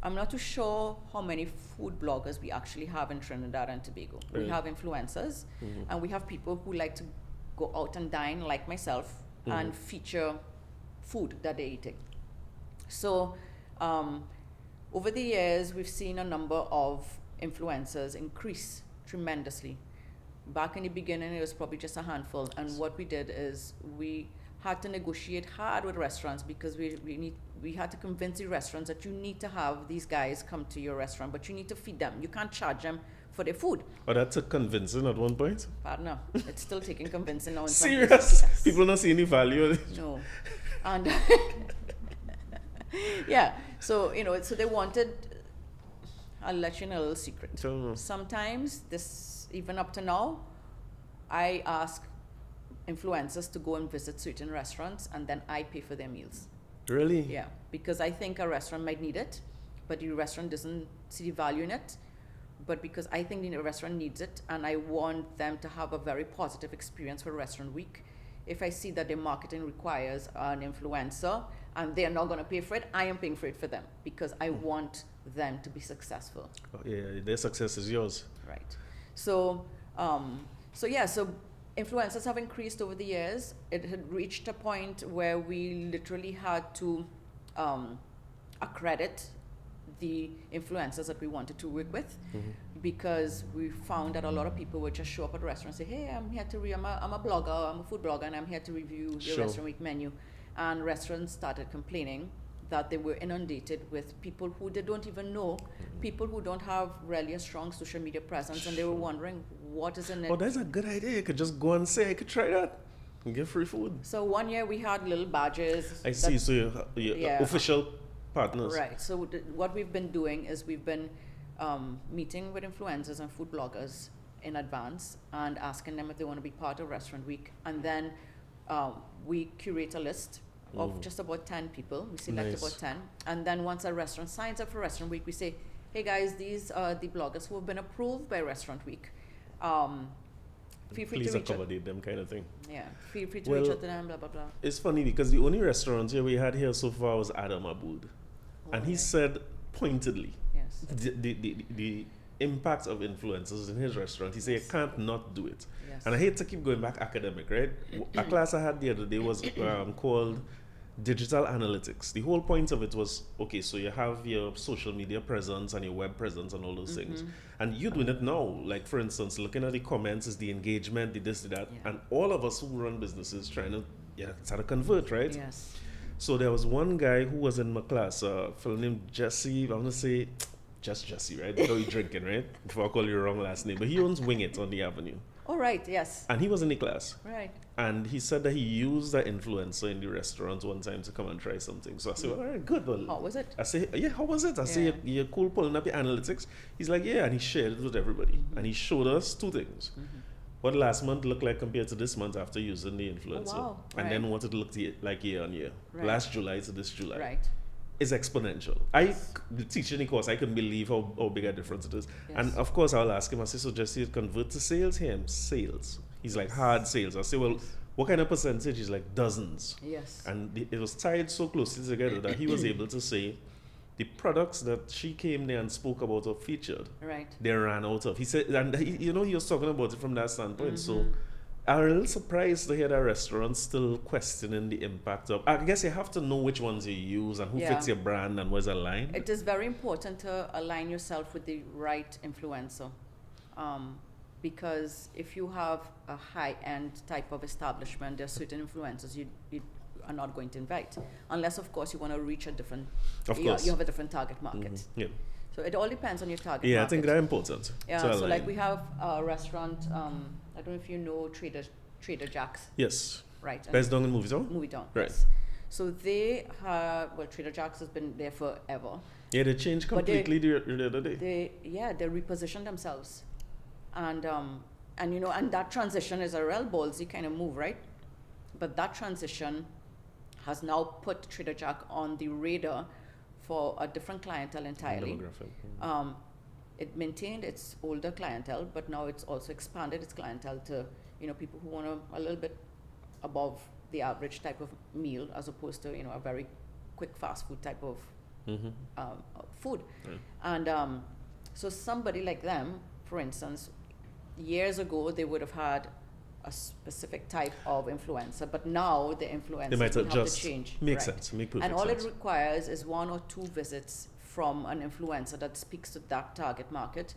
I'm not too sure how many food bloggers we actually have in Trinidad and Tobago. We have influencers, and we have people who like to go out and dine, like myself, and feature food that they're eating. So over the years, we've seen a number of influencers increase tremendously. Back in the beginning, it was probably just a handful, and what we did is we had to negotiate hard with restaurants because we had to convince the restaurants that you need to have these guys come to your restaurant, but you need to feed them. You can't charge them for their food. Oh, that took convincing at one point? Partner, it's still taking convincing now. In some Serious? places, yes. People not seeing the value. No. And yeah, so, you know, so they wanted, I'll let you know a little secret. Sometimes even up to now, I ask influencers to go and visit certain restaurants and then I pay for their meals. Really? Yeah, because I think a restaurant might need it, but the restaurant doesn't see the value in it. But because I think the restaurant needs it and I want them to have a very positive experience for Restaurant Week, if I see that their marketing requires an influencer and they're not going to pay for it, I am paying for it for them because I want them to be successful. Oh, yeah, their success is yours. Right. So influencers have increased over the years. It had reached a point where we literally had to accredit the influencers that we wanted to work with, because we found that a lot of people would just show up at restaurants and say, hey, I'm here to I'm a blogger, I'm a food blogger, and I'm here to review your restaurant week menu. And restaurants started complaining that they were inundated with people who they don't even know, people who don't have really a strong social media presence, and they were wondering what is in it. Oh, that's a good idea. You could just go and say, I could try that and get free food. So one year we had little badges. I see. So you're official partners. Right. So what we've been doing is we've been meeting with influencers and food bloggers in advance and asking them if they want to be part of Restaurant Week. And then we curate a list of just about 10 people. We select about 10. And then once a restaurant signs up for Restaurant Week, we say, hey guys, these are the bloggers who have been approved by Restaurant Week. Feel free Please to reach accommodate them, kind of thing. Yeah, feel free to reach out to them, blah, blah, blah. It's funny because the only restaurant here we had here so far was Adam Aboud. And he said pointedly, yes, the impact of influencers in his restaurant. He said, you can't not do it. Yes. And I hate to keep going back academic, right? A class I had the other day was called Digital Analytics. The whole point of it was, okay, so you have your social media presence and your web presence and all those things. And you're doing it now. Like, for instance, looking at the comments is the engagement, the this, the that. Yeah. And all of us who run businesses trying to, try to convert, right? Yes. So there was one guy who was in my class, a fellow named Jesse. I'm going to say, just Jesse, right? Without you drinking, right? Before I call you the wrong last name. But he owns Wing It on the Avenue. Oh, right, yes. And he was in the class. Right. And he said that he used that influencer in the restaurant one time to come and try something. So I said, well, all right, good. Well, How was it? I say, yeah, how was it? I say, you're cool pulling up your analytics. He's like, yeah, and he shared it with everybody. And he showed us two things. What last month looked like compared to this month after using the influencer. Oh, wow. And then what it looked like year on year. Right. Last July to this July. Right. Is exponential. The teaching course, I couldn't believe how big a difference it is. Yes. And of course, I'll ask him, I say, so just see it convert to sales? Him, sales. He's like, hard sales. I say, well, what kind of percentage? He's like, dozens. Yes. And it was tied so closely together that he was able to say the products that she came there and spoke about or featured, Right. they ran out of. He said, and he was talking about it from that standpoint. So I'm a little surprised to hear that restaurants still questioning the impact of. I guess you have to know which ones you use and who fits your brand and where's aligned. It is very important to align yourself with the right influencer. Because if you have a high-end type of establishment, there are certain influencers you are not going to invite. Unless, of course, you want to reach a different... Of course. You have a different target market. Yeah. So it all depends on your target market. Yeah, I think that's important. Yeah, so like we have a restaurant, I don't know if you know Trader Jack's. Yes. Right. Best down in Movie Town? Movie Town, Right. yes. So they have, Trader Jack's has been there forever. Yeah, they changed completely the other day. They repositioned themselves. And that transition is a real ballsy kind of move, right? But that transition has now put Trader Jack on the radar for a different clientele entirely. Demographic. It maintained its older clientele, but now it's also expanded its clientele to, people who want a little bit above the average type of meal, as opposed to, a very quick fast food type of food. Right. And so somebody like them, for instance, years ago they would have had a specific type of influencer, but now the influencers They might have adjust. to change. Make sense. Make perfect sense. And all sense. it requires is 1 or 2 visits from an influencer that speaks to that target market,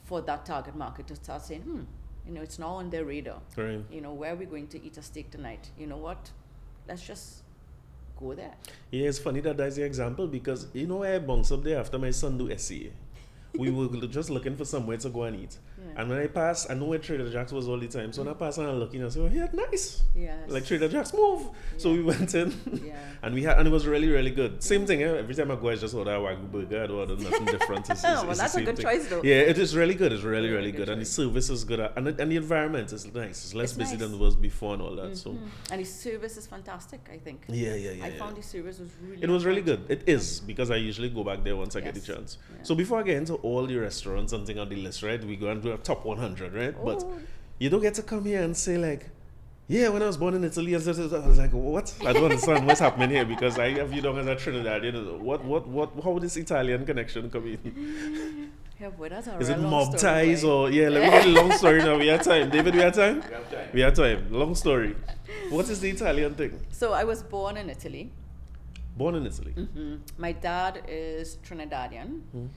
for that target market to start saying, it's now on their radar. Right. Where are we going to eat a steak tonight? You know what? Let's just go there. Yeah, it's funny that's the example because I bounced up there after my son do SCA. We were just looking for somewhere to go and eat. Yeah. And when I passed, I know where Trader Jack's was all the time. So when I passed and I looked, I said, yeah, nice. Yes. Like Trader Jack's, move. Yeah. So we went in and it was really, really good. Same thing, every time I go, I just order a Wagyu burger. I don't order nothing different. It's that's a good choice though. Yeah, it is really good. It's really, really good. And the service is good. And the environment is nice. It's less busy than it was before and all that. So. And the service is fantastic, I think. Yeah. I found the service was really It was really good. It is, because I usually go back there once I get the chance. Yeah. So before I get into all the restaurants, something on the list, right? We go and do a top 100, right? Oh. But you don't get to come here and say like, Yeah, when I was born in Italy, I was like, what? I don't understand what's happening here because I have you down as a Trinidadian. How this Italian connection come in? Yeah, boy, that's a Is real it long mob story, ties boy. or yeah? Let me get a long story now. We have time, David. We have time. We have time. We have time. Long story. What is the Italian thing? So I was born in Italy. Born in Italy. My dad is Trinidadian. And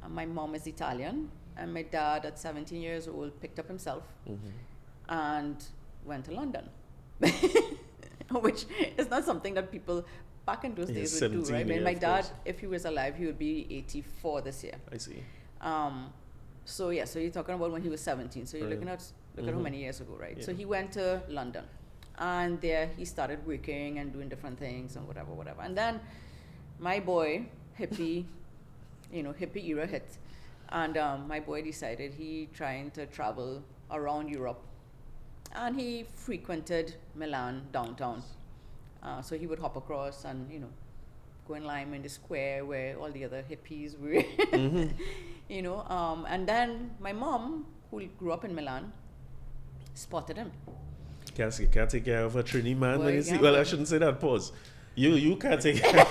my mom is Italian. And my dad, at 17 years old, picked up himself and went to London. Which is not something that people back in those days would do, 17, right? I mean, yeah, my of dad, course. if he was alive, he would be 84 this year. I see. So yeah, so you're talking about when he was 17. So you're Right. looking at how many years ago, right? So Yeah. he went to London, and there he started working and doing different things and whatever. And then my boy, hippie era hit, and my boy decided he trying to travel around Europe, and he frequented Milan downtown. So he would hop across and go in line in the square where all the other hippies were. And then my mom, who grew up in Milan, spotted him. Can't take care of a Trini man Boy, when you see. yeah, Well, I boy. shouldn't say that. Pause. You can't take care.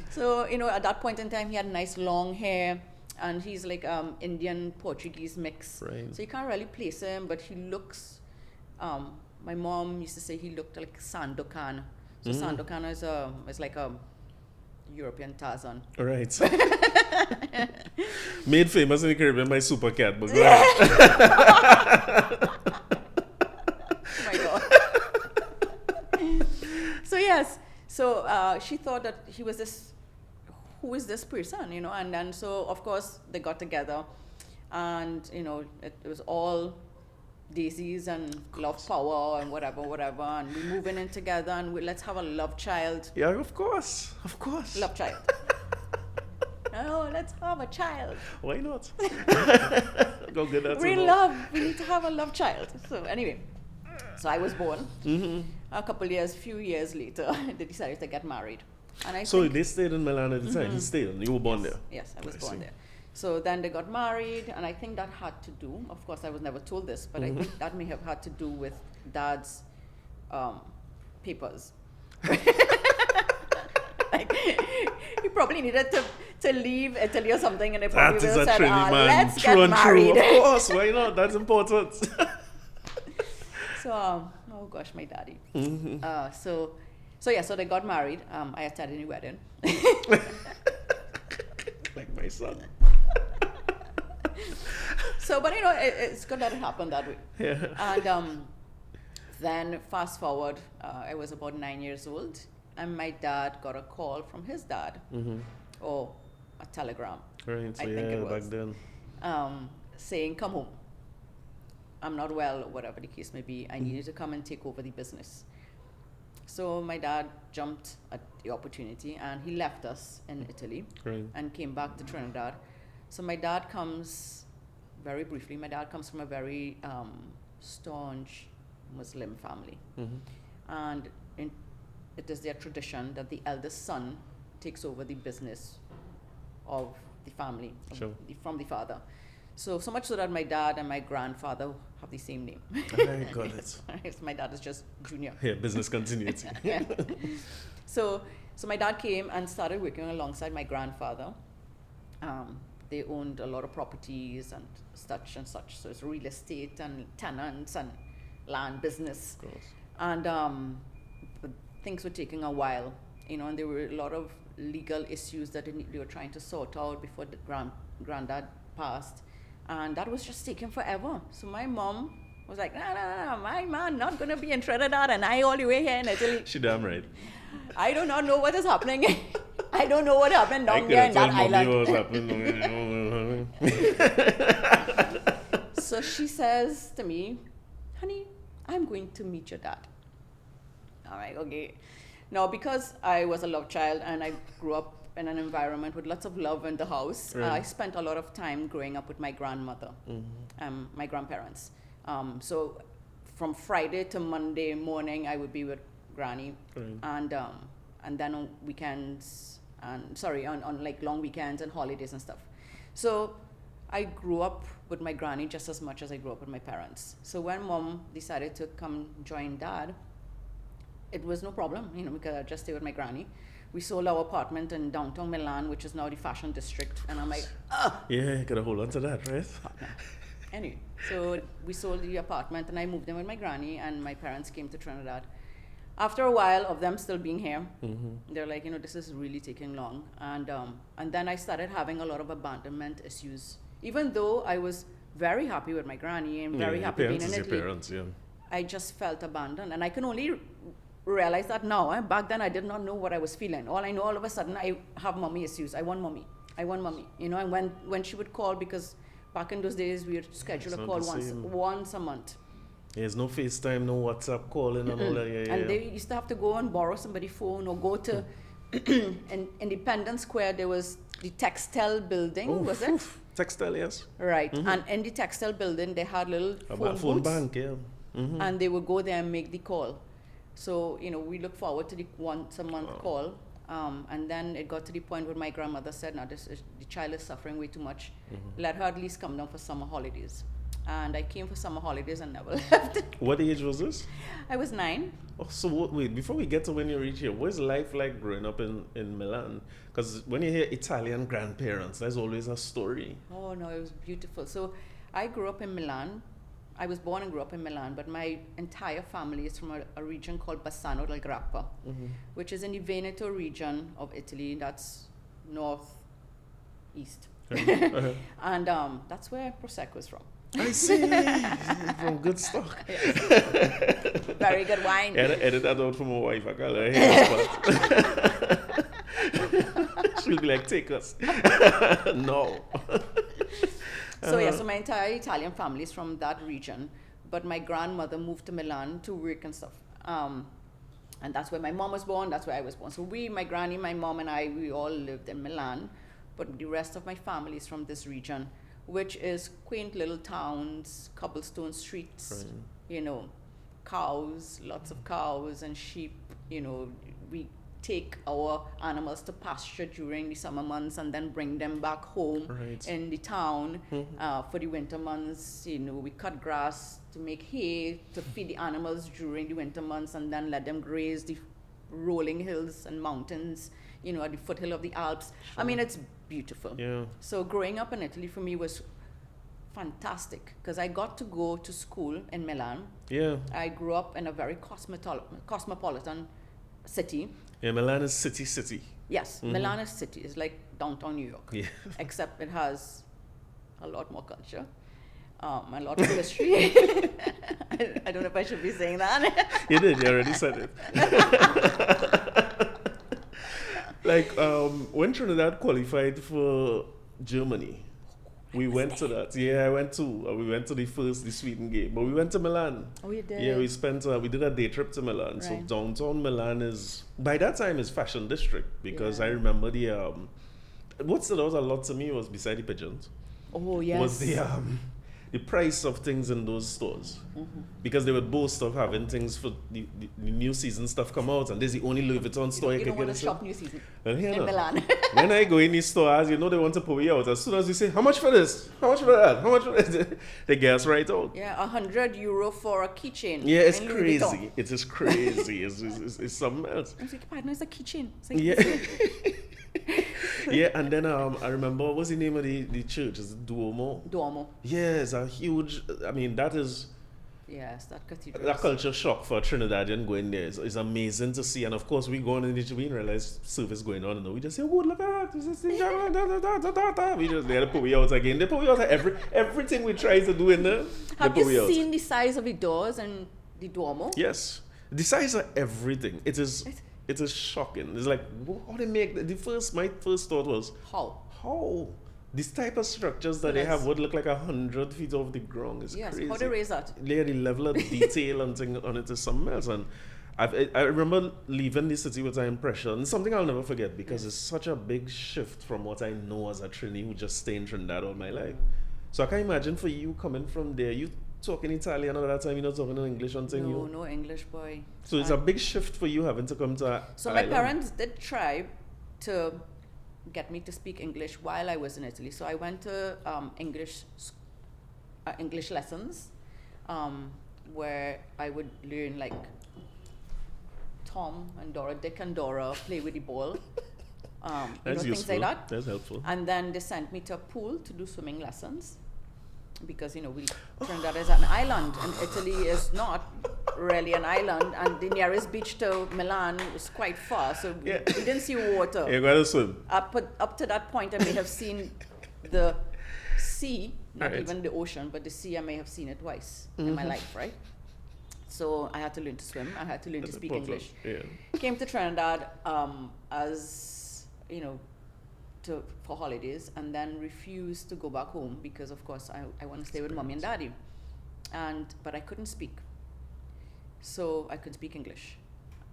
So at that point in time, he had nice long hair, and he's like Indian Portuguese mix. Right. So you can't really place him, but he looks. My mom used to say he looked like Sandokan. So Sandokan is like a European Tarzan. All right. Made famous in the Caribbean by Super Cat, but go ahead. Oh my God. So yes, so she thought that he was who is this person, and then so of course they got together, and it was all daisies and love power and whatever, and we moving in together and let's have a love child. Yeah, of course. Love child. Oh, let's have a child. Why not? Go get that. We need to have a love child. So anyway, so I was born. Few years later, they decided to get married. And I So think, they stayed in Milan at the time. He stayed, and you were born there. yes, I was I born see. there. So then they got married, and I think that had to do, of course I was never told this, but I think that may have had to do with Dad's papers. Like, he probably needed to leave Italy or something, and they probably That is will a said, Trini man. let's True get and married. true. Of course, why not? That's important. So, oh gosh, my daddy. So they got married. I attended the wedding. Like my son. So, but it's good that it happened that way. Yeah. And then fast forward, I was about 9 years old, and my dad got a call from his dad, or a telegram, Right, so I think yeah, it back was. then. Saying, come home. I'm not well, whatever the case may be. I need you to come and take over the business. So my dad jumped at the opportunity, and he left us in Italy Right. and came back to Trinidad. So my dad comes, very briefly, my dad comes from a very staunch Muslim family. And it is their tradition that the eldest son takes over the business of the family, Sure. from the father. So much so that my dad and my grandfather have the same name. I got it. So my dad is just Junior. Yeah, business continuity. Yeah. So my dad came and started working alongside my grandfather. They owned a lot of properties and such and such. So it's real estate and tenants and land business. Of course. And but things were taking a while, and there were a lot of legal issues that they were trying to sort out before the granddad passed. And that was just taking forever. So my mom was like, no, my man not going to be in Trinidad and I all the way here in Italy. She damn right. I do not know what is happening. I don't know what happened I down could there have in that told mommy what was island. happening. So she says to me, honey, I'm going to meet your dad. All right, okay. Now, because I was a love child and I grew up in an environment with lots of love in the house, Right. I spent a lot of time growing up with my grandmother, my grandparents. So from Friday to Monday morning, I would be with Granny, Right. and then on weekends, on like long weekends and holidays and stuff. So I grew up with my granny just as much as I grew up with my parents. So when mom decided to come join dad, it was no problem, you know, because I just stayed with my granny. We sold our apartment in downtown Milan, which is now the fashion district. And I'm like, Yeah, you gotta hold on to that, right? Anyway, so we sold the apartment and I moved in with my granny and my parents came to Trinidad. After a while of them still being here, they're like, you know, this is really taking long. And then I started having a lot of abandonment issues. Even though I was very happy with my granny and very happy being in Italy, parents, yeah. I just felt abandoned. And I can only realize that now. Back then I did not know what I was feeling. All I know, all of a sudden, I have mommy issues. I want mommy. You know, and when she would call, because back in those days we would schedule a call once a month. There's no FaceTime, no WhatsApp calling and all that. And they used to have to go and borrow somebody's phone or go to in Independence Square. There was the textile building, was it? Textile, yes. Right. And in the textile building they had little phone booths, bank, yeah. and they would go there and make the call. So, you know, we look forward to the once a month call. And then it got to the point where my grandmother said, no, the child is suffering way too much. Let her at least come down for summer holidays. And I came for summer holidays and never left. What age was this? I was 9. Oh, so wait, before we get to when you reach here, what's life like growing up in Milan? Because when you hear Italian grandparents, there's always a story. Oh, no, it was beautiful. So I grew up in Milan. I was born and grew up in Milan, but my entire family is from a region called Bassano del Grappa, which is in the Veneto region of Italy. That's northeast. And that's where Prosecco is from. I see. From good stock. Yes. Very good wine. Edit that out for my wife. I call her hair spot. She'll be like, take us. No. So yeah, so my entire Italian family is from that region, but my grandmother moved to Milan to work and stuff. And that's where my mom was born, that's where I was born. So my granny, my mom and I, we all lived in Milan, but the rest of my family is from this region, which is quaint little towns, cobblestone streets, you know, cows, lots of cows and sheep, you know. We take our animals to pasture during the summer months and then bring them back home in the town for the winter months. You know, we cut grass to make hay to feed the animals during the winter months and then let them graze the rolling hills and mountains, you know, at the foothill of the Alps. I mean, it's beautiful. Yeah. So growing up in Italy for me was fantastic because I got to go to school in Milan. Yeah. I grew up in a very cosmopolitan city. Yeah, Milan is city. Yes, Milan is city. It's like downtown New York. Yeah. Except it has a lot more culture, a lot of history. I don't know if I should be saying that. You did. You already said it. Like when Trinidad qualified for Germany, we went to that. Yeah, we went to the Sweden game, but we went to Milan. Oh, you did? Yeah, we did a day trip to Milan. Right. So downtown Milan by that time is fashion district because I remember what stood out a lot to me was beside the pigeons. Oh, yes. Was the price of things in those stores. Because they would boast of having things for the new season stuff come out, and this is the only Louis Vuitton store you can don't get want to shop new season in Milan. When I go in these stores, you know they want to pull you out. As soon as you say, how much for this? How much for that? How much for this? They guess right out. Yeah, €100 for a keychain. Yeah, it's crazy. It is crazy. It's something else. I was like, partner, it's a keychain. It's like, Yeah. Yeah, and then I remember, what was the name of the church? Is it Duomo? Duomo. Yeah, it's a huge, I mean, that is... Yes, that cathedral. That culture shock for a Trinidadian going there is amazing to see. And of course, we go on in the we realize service going on, and we just say, "Oh, look at that! This is we just there to put we out again. They put we out everything we try to do in there. Have you seen the size of the doors and the Duomo? Yes, the size of everything. It is shocking. It's like how they make my first thought was how. This type of structures that they have would look like 100 feet off the ground. It's crazy. How they raise that? Yeah, the level of detail and thing on it is something else. And I remember leaving the city with an impression, something I'll never forget because it's such a big shift from what I know as a Trini who just stayed in Trinidad all my life. So I can imagine for you coming from there, you talking Italian all that time, you're not talking in English and thing. No English, boy. So it's a big shift for you having to come to So my parents did try to get me to speak English while I was in Italy. So I went to English lessons, where I would learn like Tom and Dora, Dick and Dora, play with the ball, That's things useful. like that. That's helpful. And then they sent me to a pool to do swimming lessons, because Trinidad is an island, and Italy is not really an island, and the nearest beach to Milan was quite far, so we didn't see water. You gotta swim. Up to that point, I may have seen the sea, not Right. even the ocean, but the sea, I may have seen it twice in my life, right? So I had to learn to swim. I had to learn to That's speak important. English. Yeah. Came to Trinidad as, for holidays, and then refused to go back home because, of course, I want to stay with mommy and daddy. But I couldn't speak. So I could speak English,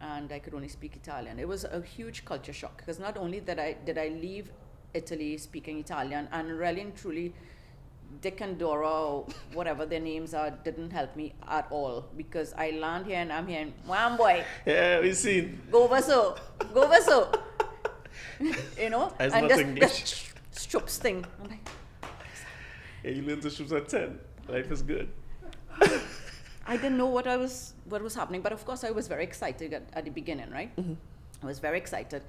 and I could only speak Italian. It was a huge culture shock, because not only did I leave Italy speaking Italian, and really and truly, Dick and Dora, or whatever their names are, didn't help me at all, because I land here and I'm hearing, "Wham boy, Yeah, we seen. go over so." That's and not this English. stroops thing. I'm like, Yeah, you learn to shoot at 10. Life is good. I didn't know what was happening, but of course I was very excited at the beginning, right? Mm-hmm. I was very excited.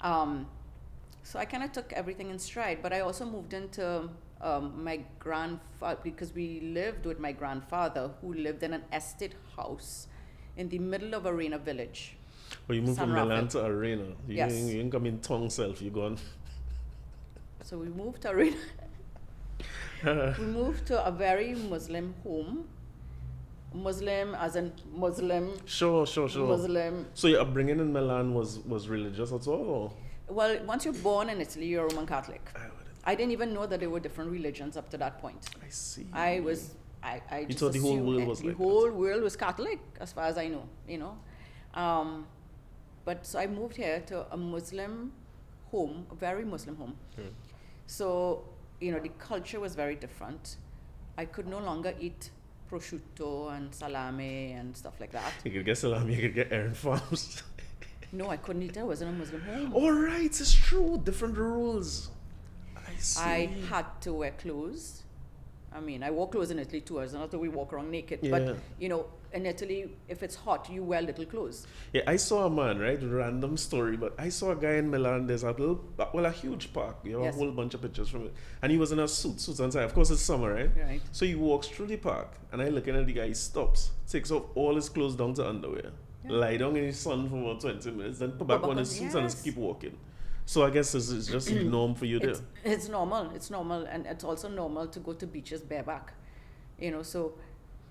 So I kind of took everything in stride, but I also moved into my grandfather, because we lived with my grandfather, who lived in an estate house in the middle of Arena Village. Well, you moved San from Rafael. Milan to Arena. You Yes. ain't come in tongue self. You gone. So we moved to Arena. We moved to a very Muslim home. Muslim as in Muslim. Sure. Muslim. So your upbringing in Milan was religious at all, or? Well, once you're born in Italy, you're Roman Catholic. I wouldn't. I didn't even know that there were different religions up to that point. I see. I just thought the whole assumed world was the like whole world was Catholic, as far as I know. But so I moved here to a Muslim home, a very Muslim home. Hmm. So, the culture was very different. I could no longer eat prosciutto and salami and stuff like that. You could get salami, you could get Aaron Farms. No, I couldn't eat it. I was in a Muslim home. All right, it's true. Different rules. I see. I had to wear clothes. I mean, I wore clothes in Italy too. It's not that we walk around naked. Yeah. But, in Italy, if it's hot, you wear little clothes. Yeah, I saw a man, right? Random story, but I saw a guy in Milan. There's a huge park. You have Yes. a whole bunch of pictures from it. And he was in a suits and tie. Of course, it's summer, right? Right. So he walks through the park, and I looking at the guy, he stops, takes off all his clothes down to underwear, lie down in the sun for about 20 minutes, then put back on his suits and yes. just keep walking. So I guess this is just the norm for you there. It's normal. It's normal. And it's also normal to go to beaches bareback. So...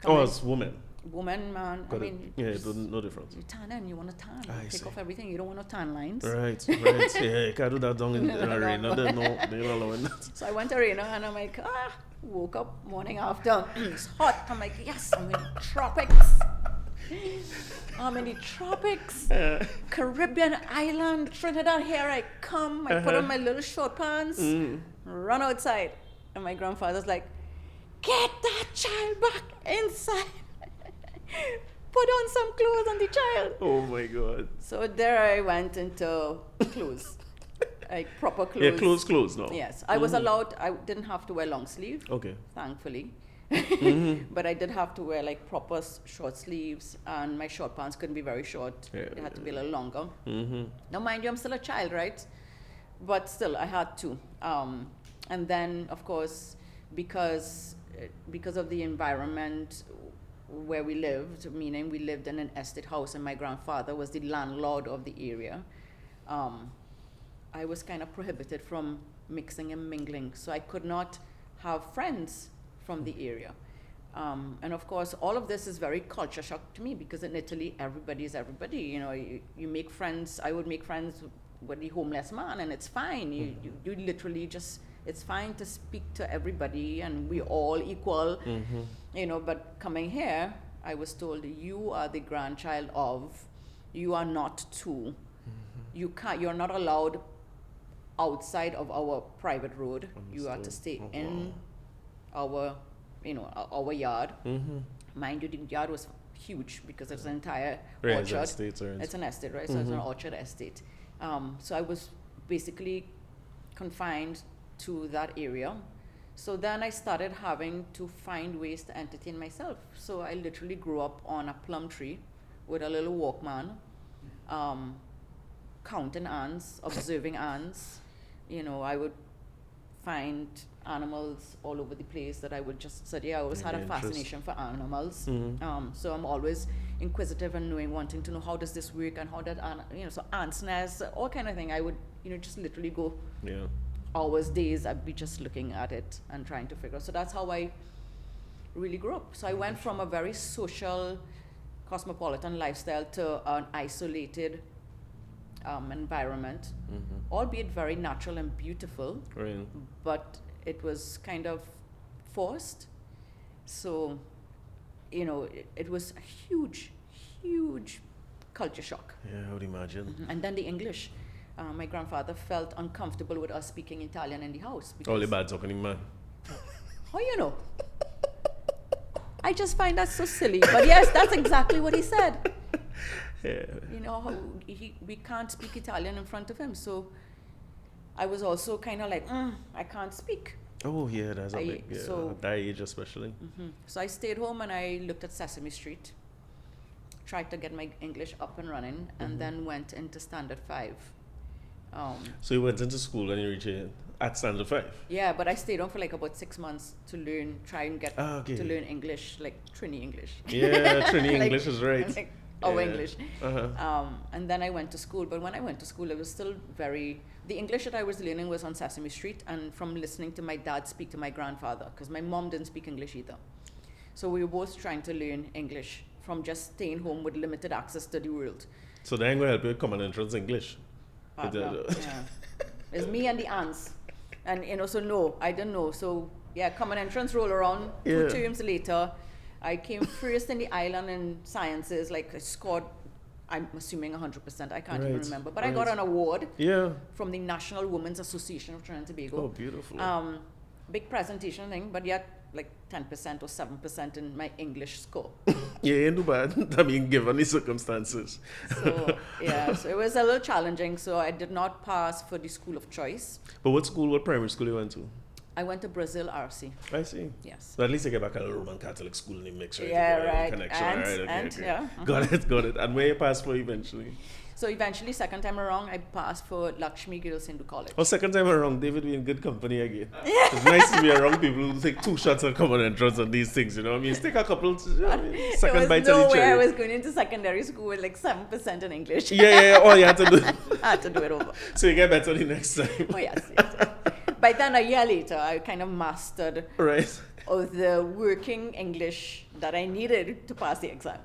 Oh, as women. Woman, man, Got I it. mean... Yeah, it doesn't no difference. You tan and you want to tan. I Take see. off everything. You don't want no tan lines. Right. Yeah, you can't do that down in Arena. They're not allowing that. So I went to Arena and I'm like, woke up morning after. It's hot. I'm like, yes, I'm in the tropics. I'm in the tropics. Caribbean island, Trinidad, here I come. I put on my little short pants, run outside. And my grandfather's like, get that child back inside. Put on some clothes on the child. Oh my God. So there I went into clothes. Like proper clothes. Yeah, clothes now. Yes. I was allowed, I didn't have to wear long sleeve, Okay. thankfully. But I did have to wear like proper short sleeves, and my short pants couldn't be very short. Yeah, They had to be a little longer. Mm-hmm. Now, mind you, I'm still a child, right? But still, I had to. And then, of course, because of the environment where we lived, meaning we lived in an estate house and my grandfather was the landlord of the area, I was kind of prohibited from mixing and mingling. So I could not have friends from the area. And of course, all of this is very culture shock to me, because in Italy, everybody is everybody. You make friends. I would make friends with the homeless man, and it's fine. You literally just, it's fine to speak to everybody, and we're all equal. But coming here, I was told, you are the grandchild of, you are not two. You're not allowed outside of our private road. You are to stay in our yard. Mind you, the yard was huge because it's an entire orchard. Estates or It's an estate, right? So it's an orchard estate. So I was basically confined to that area. So then I started having to find ways to entertain myself. So I literally grew up on a plum tree with a little Walkman, counting ants, observing ants. You know, I would find animals all over the place that I would just study. I always had a fascination for animals. So I'm always inquisitive and wanting to know how does this work and how that, so ants nests, all kind of thing. I would, just literally go hours, days, I'd be just looking at it and trying to figure out. So that's how I really grew up. So I went from a very social, cosmopolitan lifestyle to an isolated environment, albeit very natural and beautiful, Right. but it was kind of forced. So, it was a huge, huge culture shock. Yeah, I would imagine. And then the English. My grandfather felt uncomfortable with us speaking Italian in the house. All the bad talking man. How you know? I just find that so silly. But yes, that's exactly what he said. Yeah. We can't speak Italian in front of him. So I was also kind of like, I can't speak. Oh, yeah, that's a big, at that age especially. So I stayed home and I looked at Sesame Street, tried to get my English up and running, and then went into Standard 5. So you went into school and you reached at Standard 5? Yeah, but I stayed on for like about 6 months to try and get to learn English, like Trini English. Yeah, Trini English is right. Like our English. And then I went to school, but when I went to school, it was still the English that I was learning was on Sesame Street and from listening to my dad speak to my grandfather, because my mom didn't speak English either. So we were both trying to learn English from just staying home with limited access to the world. So they ain't going to help you with common entrance English? No. It's me and the ants. And, so no, I didn't know. So, common entrance roll around. 2 terms later, I came first in the island in sciences. Like, I scored, I'm assuming 100%. I can't even remember. But I got an award from the National Women's Association of Trinidad and Tobago. Oh, beautiful. Big presentation thing, but yet, like 10% or 7% in my English score. Ain't too bad. I mean, given the circumstances. So it was a little challenging. So I did not pass for the school of choice. But what primary school you went to? I went to Brazil RC. I see. Yes. So at least I get back a little Roman Catholic school in the mix, right? Yeah, right. Connection. Okay. Yeah. Got it. And where you passed for eventually? So eventually, second time around, I passed for Lakshmi Girls into college. Oh, second time around, David, we in good company again. It's nice to be around people who take 2 shots at common entrance on these things, I mean, take a couple, second bites of the cherry. I was going into secondary school with like 7% in English. Yeah. Oh, you had to do I had to do it over. So you get better the next time. Oh, yes. By then, a year later, I kind of mastered the working English that I needed to pass the exam.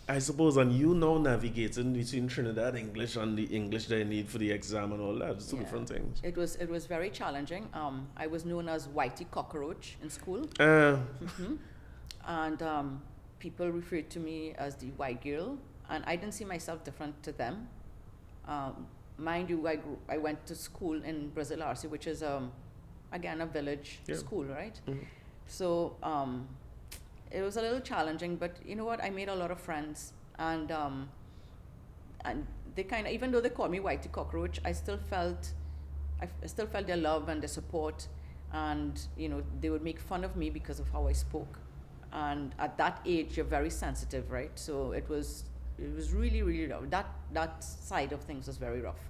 I suppose, and you now navigating between Trinidad English and the English that I need for the exam and all that. It's 2 different things. It was very challenging. I was known as Whitey Cockroach in school. And people referred to me as the white girl, and I didn't see myself different to them. Mind you, I went to school in Brazil RC, which is again a village school, right? So it was a little challenging, but you know what? I made a lot of friends, and they kind of, even though they called me Whitey Cockroach, I still felt their love and their support, and they would make fun of me because of how I spoke, and at that age you're very sensitive, right? So it was really, really rough. That side of things was very rough.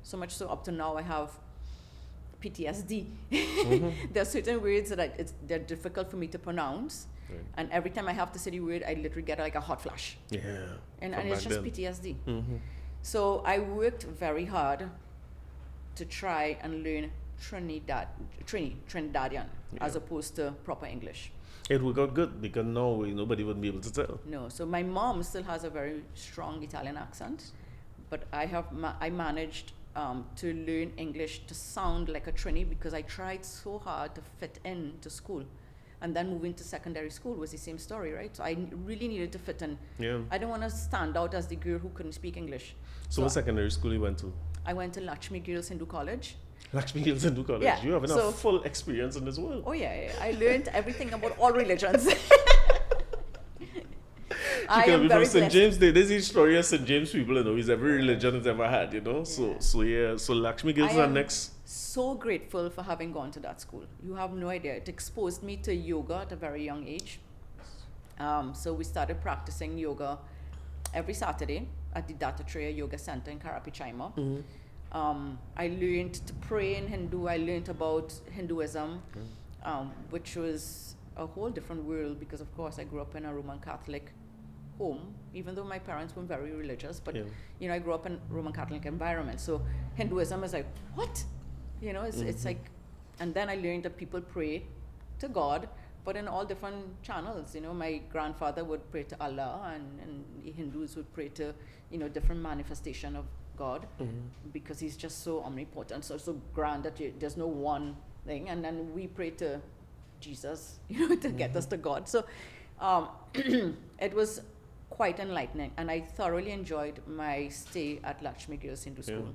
So much so up to now I have PTSD. There are certain words that they're difficult for me to pronounce, and every time I have to say the word, I literally get like a hot flash. And it's just PTSD. So I worked very hard to try and learn Trinidadian as opposed to proper English. It would got good because now nobody would be able to tell. No, so my mom still has a very strong Italian accent, but I managed to learn English to sound like a Trini because I tried so hard to fit into school. And then moving to secondary school was the same story, right? So I really needed to fit in. I didn't want to stand out as the girl who couldn't speak English. So what secondary school you went to? I went to Lakshmi Girls Hindu College. Lakshmi Girls Hindu College? Yeah. You have enough full experience in this world. Oh yeah. I learned everything about all religions. I am very from St. James. There's each story of St. James people, is every religion has ever had, So Lakshmi Girls are next. so grateful for having gone to that school. You have no idea. It exposed me to yoga at a very young age. So we started practicing yoga every Saturday at the Dattatreya Yoga Center in Karapichaima. I learned to pray in Hindu. I learned about Hinduism, which was a whole different world because, of course, I grew up in a Roman Catholic home, even though my parents weren't very religious. But, you know, I grew up in a Roman Catholic environment. So Hinduism is like, what? You know, it's like, and then I learned that people pray to God, but in all different channels. You know, my grandfather would pray to Allah, and the Hindus would pray to, you know, different manifestation of God, because he's just so omnipotent, so grand that there's no one thing. And then we pray to Jesus, you know, to get us to God. So it was quite enlightening, and I thoroughly enjoyed my stay at Lakshmi Girls Hindu School,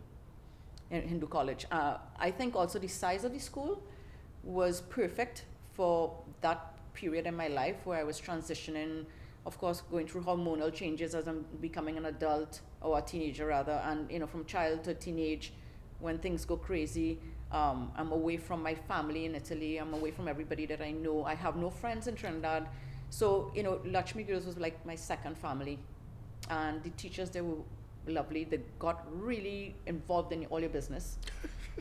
Hindu College. I think also the size of the school was perfect for that period in my life where I was transitioning, of course, going through hormonal changes as I'm becoming an adult, or a teenager rather, and, you know, from child to teenage, when things go crazy. I'm away from my family in Italy. I'm away from everybody that I know. I have no friends in Trinidad. So, you know, Lakshmi Girls was like my second family. And the teachers, they were lovely. They got really involved in all your business.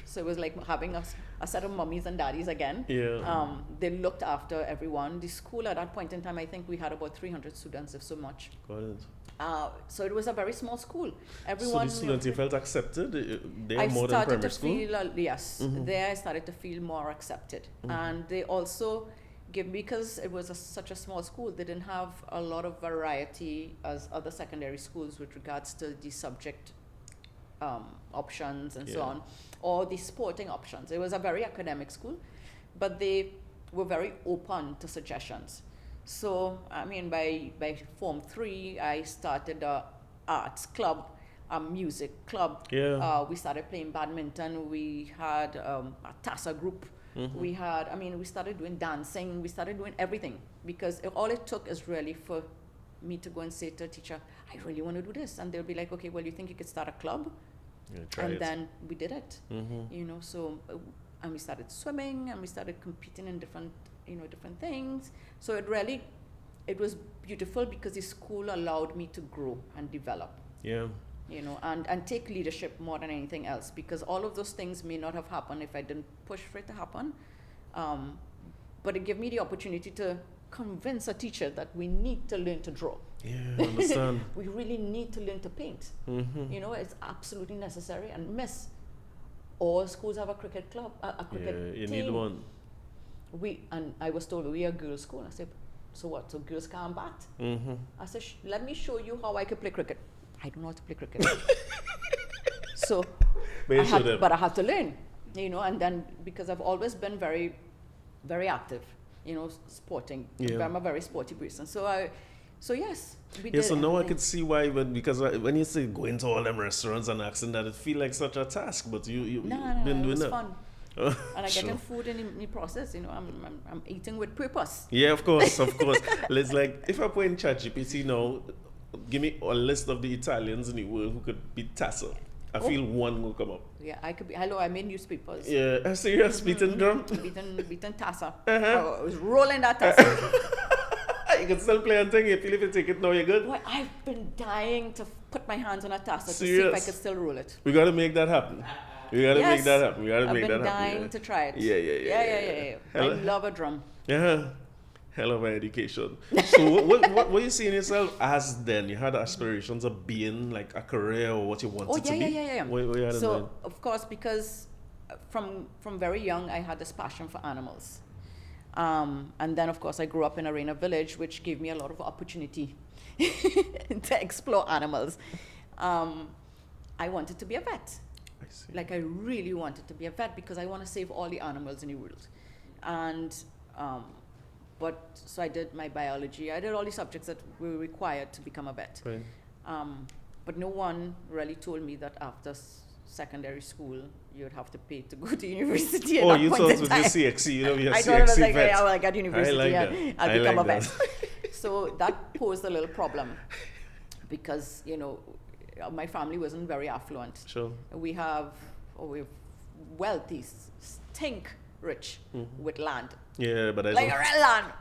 So it was like having a set of mummies and daddies again. They looked after everyone. The school at that point in time, I think we had about 300 students, if so much. Got it. So it was a very small school. Everyone. So the students, you felt accepted? They are more than primary school? Yes. There I started to feel more accepted. And they also because it was such a small school, they didn't have a lot of variety as other secondary schools with regards to the subject options and so on, or the sporting options. It was a very academic school, but they were very open to suggestions. So, I mean, by Form 3, I started a arts club, a music club. We started playing badminton. We had a TASA group. We had, we started doing dancing. We started doing everything, because all it took is really for me to go and say to a teacher, I really want to do this. And they'll be like, okay, well, you think you could start a club? Then we did it, you know, so, and we started swimming, and we started competing in different things. So it was beautiful, because the school allowed me to grow and develop. You know, and take leadership more than anything else, because all of those things may not have happened if I didn't push for it to happen. But it gave me the opportunity to convince a teacher that we need to learn to draw. I understand. We really need to learn to paint. You know, it's absolutely necessary. And all schools have a cricket club, a cricket team. You need one. And I was told, we're a girls' school. I said, so what? So girls can't bat? I said, let me show you how I could play cricket. I don't know how to play cricket. So, but I had to learn, you know, and then, because I've always been very, very active, you know, sporting. I'm a very sporty person. So yes, we did. So now I could see why, because when you say going to all them restaurants and asking that, it feel like such a task, but you've been doing that. Fun. And I getting food in the process, you know, I'm eating with purpose. Yeah, of course. It's like, if I put in ChatGPT now, give me a list of the Italians in the world who could beat Tassa. I feel one will come up. Yeah, I could be. Hello, I made newspapers. Yeah, I'm serious. Beating drum. Beating Tassa. I was rolling that Tassa. You can still play and thing. You feel if you take it now, you're good. Well, I've been dying to put my hands on a Tassa to see if I could still roll it. We got to make that happen. Make that happen. I've been dying to try it. Yeah. I love a drum. Hell of an education. So what were you seeing yourself as then? You had aspirations of being like a career, or what you wanted to be? Yeah. What you had in mind? Of course, because from very young, I had this passion for animals. And then, of course, I grew up in Arena Village, which gave me a lot of opportunity to explore animals. I wanted to be a vet. I see. Like, I really wanted to be a vet, because I want to save all the animals in the world. And so I did my biology. I did all the subjects that were required to become a vet. Right. But no one really told me that after secondary school, you'd have to pay to go to university. Oh, you thought it was your CXC, you know, your CXC I thought it was like, vet. yeah, well, I got university, I'll become a vet. That. So that posed a little problem, because, you know, my family wasn't very affluent. Sure. We've wealthy, stink rich with land. Yeah, but I Like don't. a real land.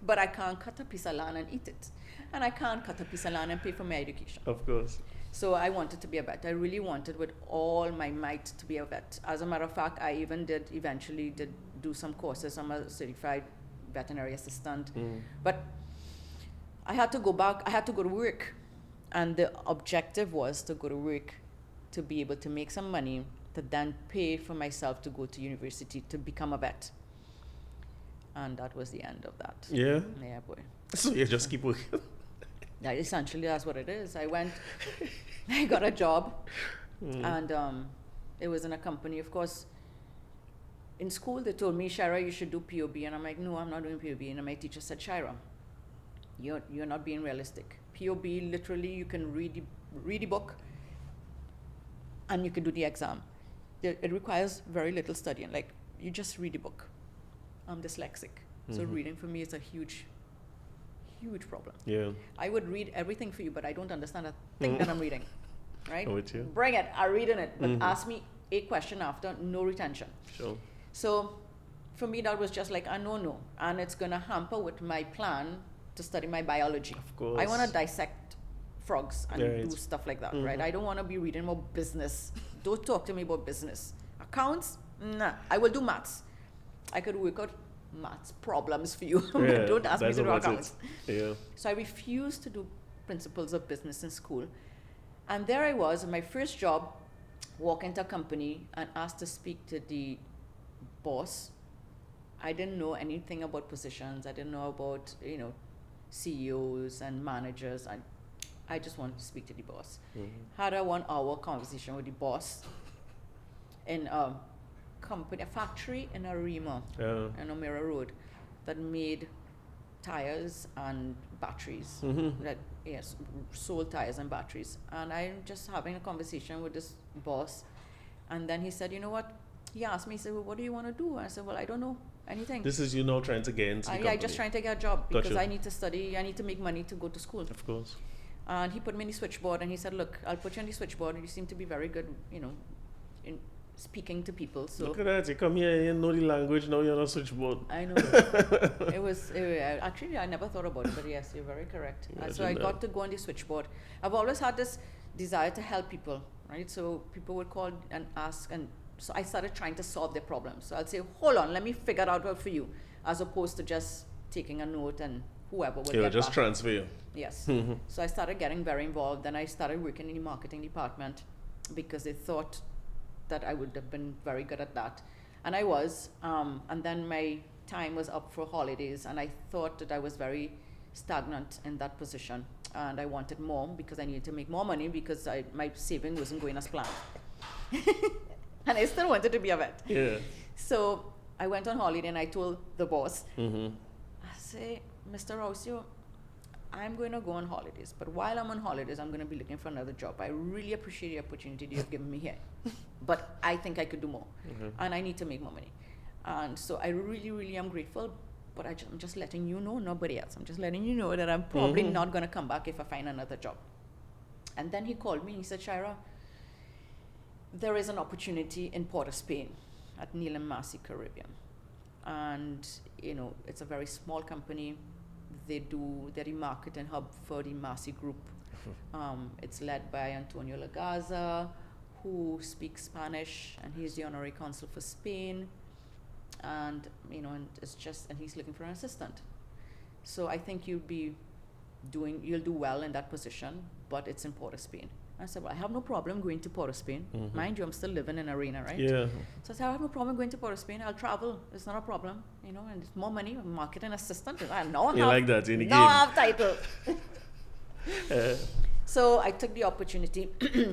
But I can't cut a piece of land and eat it. And I can't cut a piece of land and pay for my education. Of course. So I wanted to be a vet. I really wanted with all my might to be a vet. As a matter of fact, I even eventually did do some courses. I'm a certified veterinary assistant. But I had to go back, I had to go to work. And the objective was to go to work to be able to make some money to then pay for myself to go to university to become a vet. And that was the end of that. Yeah. Yeah, boy. So you just keep working. Yeah, essentially, that's what it is. I went, I got a job, and it was in a company. Of course, in school, they told me, Shira, you should do POB. And I'm like, no, I'm not doing POB. And my teacher said, Shira, you're not being realistic. POB, literally, you can read the book, and you can do the exam. It requires very little studying. Like, you just read the book. I'm dyslexic. So reading for me is a huge problem. Yeah. I would read everything for you, but I don't understand a thing that I'm reading. Right? I'm with you. Bring it. I'm reading it. But ask me a question after, no retention. Sure. So for me, that was just like a no. And it's going to hamper with my plan to study my biology. Of course. I want to dissect frogs and Right. do stuff like that, right? I don't want to be reading about business. Don't talk to me about business. Accounts? Nah. I will do maths. I could work out maths problems for you. Yeah, Don't ask me that's to do about accounts. it. Yeah. So I refused to do principles of business in school. And there I was in my first job, walk into a company and asked to speak to the boss. I didn't know anything about positions. I didn't know about, CEOs and managers. I just wanted to speak to the boss. Had a 1 hour conversation with the boss in a company, a factory in Arima, in O'Meara Road, that made tires and batteries. That sold tires and batteries. And I'm just having a conversation with this boss, and then he said, you know what? He asked me, he said, well, what do you want to do? I said, well, I don't know anything. This is you now trying to get into the company. I just trying to get a job because Gotcha. I need to study. I need to make money to go to school. Of course. And he put me in the switchboard, and he said, look, I'll put you on the switchboard. You seem to be very good, in speaking to people. So Look at that. You come here, you know the language, now you're on a switchboard. I know. Actually, I never thought about it, but yes, you're very correct. So I got to go on the switchboard. I've always had this desire to help people, right? So people would call and ask, and so I started trying to solve their problems. So I'll say, hold on, let me figure it out for you, as opposed to just taking a note and whoever would Yeah, get just back. transfer you. Yes. So I started getting very involved. Then I started working in the marketing department because they thought that I would have been very good at that. And I was. And then my time was up for holidays, and I thought that I was very stagnant in that position. And I wanted more because I needed to make more money because my saving wasn't going as planned. And I still wanted to be a vet. Yeah. So I went on holiday and I told the boss, I say, Mr. Rousseau, I'm going to go on holidays, but while I'm on holidays, I'm going to be looking for another job. I really appreciate the opportunity you've given me here, but I think I could do more, and I need to make more money. And so I really, really am grateful, but I'm just letting you know, nobody else. I'm just letting you know that I'm probably not going to come back if I find another job. And then he called me and he said, Shira, there is an opportunity in Port of Spain at Neil and Marcy Caribbean. And, it's a very small company. They're the marketing hub for the Marcy Group. It's led by Antonio Lagaza, who speaks Spanish, and he's the honorary consul for Spain. And, and he's looking for an assistant. So I think you'll do well in that position, but it's in Port of Spain. I said, well, I have no problem going to Port of Spain. Mind you, I'm still living in Arena, right? Yeah. So I said, I have no problem going to Port of Spain. I'll travel. It's not a problem, and it's more money. I'm marketing assistant. Like that in the now game. I have title. So I took the opportunity.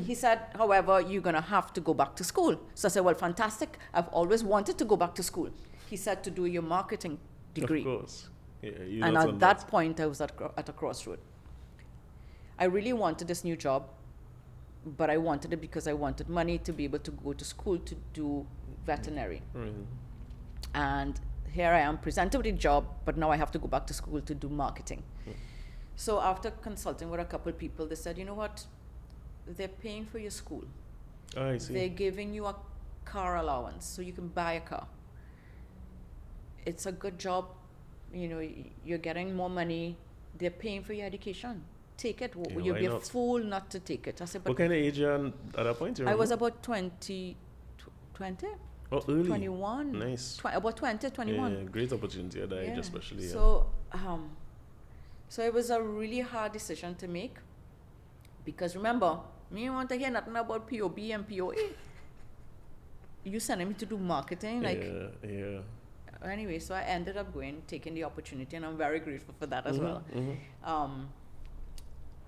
He said, however, you're going to have to go back to school. So I said, well, fantastic. I've always wanted to go back to school. He said, to do your marketing degree. Of course. Yeah, and at that point, I was at a crossroad. I really wanted this new job, but I wanted it because I wanted money to be able to go to school to do veterinary. And here I am presented with a job, but now I have to go back to school to do marketing. So after consulting with a couple of people, they said, you know what? They're paying for your school. I see. They're giving you a car allowance, so you can buy a car. It's a good job. You're getting more money. They're paying for your education. Take it. Yeah, You'll why be a not? fool not to take it. I said, but What kind of age you at that point? I was about 20, 20, Oh, early. 21. Nice. About 20, 21. Yeah, great opportunity at that age, especially. Yeah. So it was a really hard decision to make, because remember, me want to hear nothing about POB and POA. You sending me to do marketing, yeah. Anyway, so I ended up taking the opportunity, and I'm very grateful for that as well.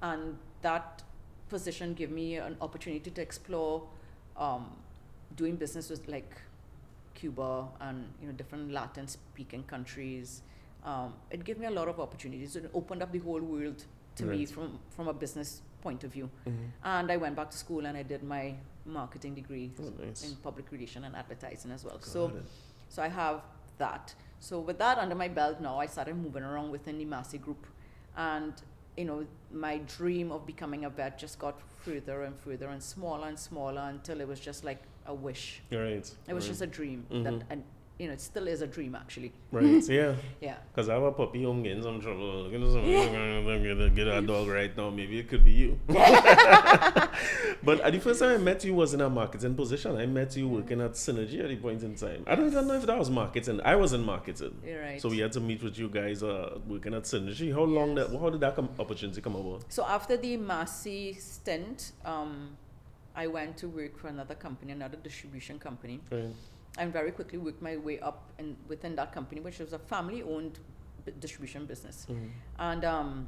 And that position gave me an opportunity to explore doing business with like Cuba and different Latin speaking countries. It gave me a lot of opportunities. It opened up the whole world to me from a business point of view. And I went back to school and I did my marketing degree in public relation and advertising as well. So I have that. So with that under my belt now, I started moving around within the Massey group, and my dream of becoming a vet just got further and further and smaller until it was just like a wish. Right. It was just a dream and it still is a dream actually. Right. Yeah. Yeah. Because I have a puppy home getting some trouble. I'm gonna get a dog right now. Maybe it could be you. But the first time I met you was in a marketing position. I met you working at Synergy at the point in time. I don't even know if that was marketing. I was in marketing. You're right. So we had to meet with you guys working at Synergy. How did that opportunity come about? So after the Massey stint, I went to work for another company, another distribution company. Right. And very quickly worked my way up within that company, which was a family-owned distribution business. And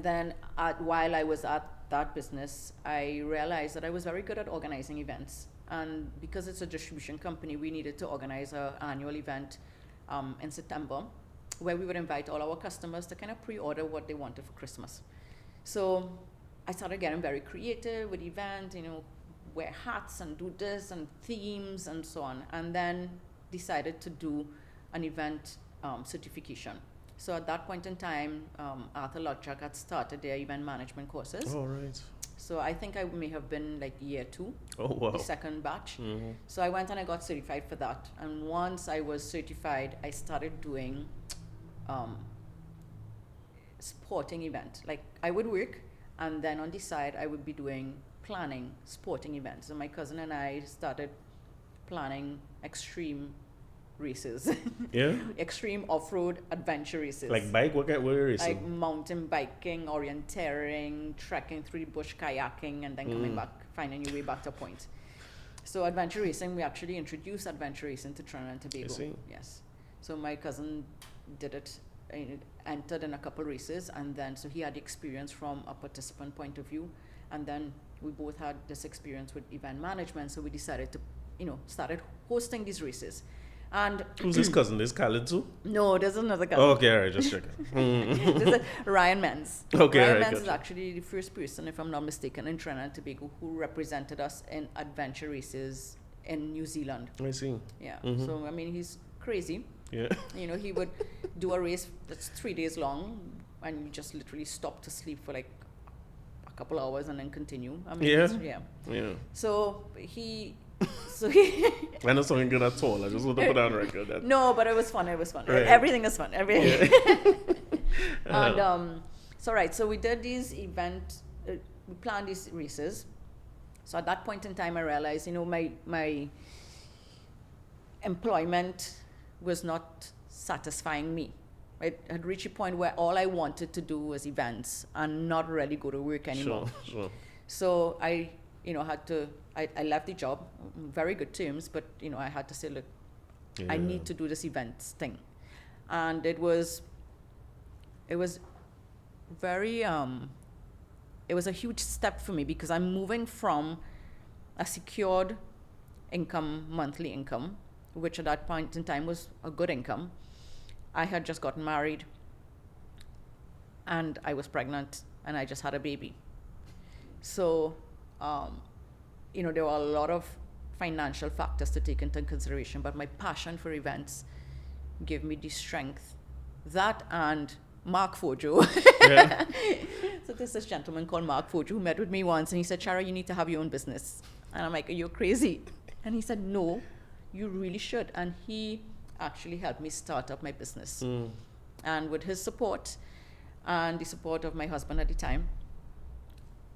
then while I was at that business, I realized that I was very good at organizing events. And because it's a distribution company, we needed to organize an annual event in September, where we would invite all our customers to kind of pre-order what they wanted for Christmas. So I started getting very creative with event, wear hats and do this and themes and so on, and then decided to do an event certification. So at that point in time, Arthur Lodchak had started their event management courses. Oh, right. So I think I may have been like year 2, the second batch. So I went and I got certified for that. And once I was certified, I started doing sporting event. Like I would work, and then on the side I would be planning sporting events. So my cousin and I started planning extreme races. Yeah? Extreme off-road adventure races. Like bike? What kind of races? Like mountain biking, orienteering, trekking through the bush, kayaking, and then coming back, finding your way back to a point. So adventure racing, we actually introduced adventure racing to Trinidad and Tobago. I see. Yes. So my cousin did it, entered in a couple races, and then so he had the experience from a participant point of view, and then we both had this experience with event management, so we decided to, started hosting these races. And who's this cousin? This Khalid too? No, there's another cousin. Oh, okay, all right, just checking. There's Ryan Menz. Okay, Ryan right, Menz is actually the first person, if I'm not mistaken, in Trinidad and Tobago who represented us in adventure races in New Zealand. I see. Yeah. So I mean, he's crazy. Yeah. He would do a race that's 3 days long, and you just literally stop to sleep for like a couple hours and then continue. I mean, yeah. So he I know something good at all. I just want to put on record. No, but it was fun. Right. Everything is fun. Everything. Yeah. And so we did these events. We planned these races. So at that point in time, I realized, my employment was not satisfying me. I had reached a point where all I wanted to do was events and not really go to work anymore. Sure. So I I left the job, very good terms, but I had to say, look, I need to do this events thing. And it was very, it was a huge step for me, because I'm moving from a secured income, monthly income, which at that point in time was a good income. I had just gotten married, and I was pregnant, and I just had a baby. So, there were a lot of financial factors to take into consideration, but my passion for events gave me the strength. That and Mark Fojo. Yeah. So there's this gentleman called Mark Fojo who met with me once, and he said, Shira, you need to have your own business. And I'm like, are you crazy? And he said, no, you really should. And he actually helped me start up my business. And with his support and the support of my husband at the time,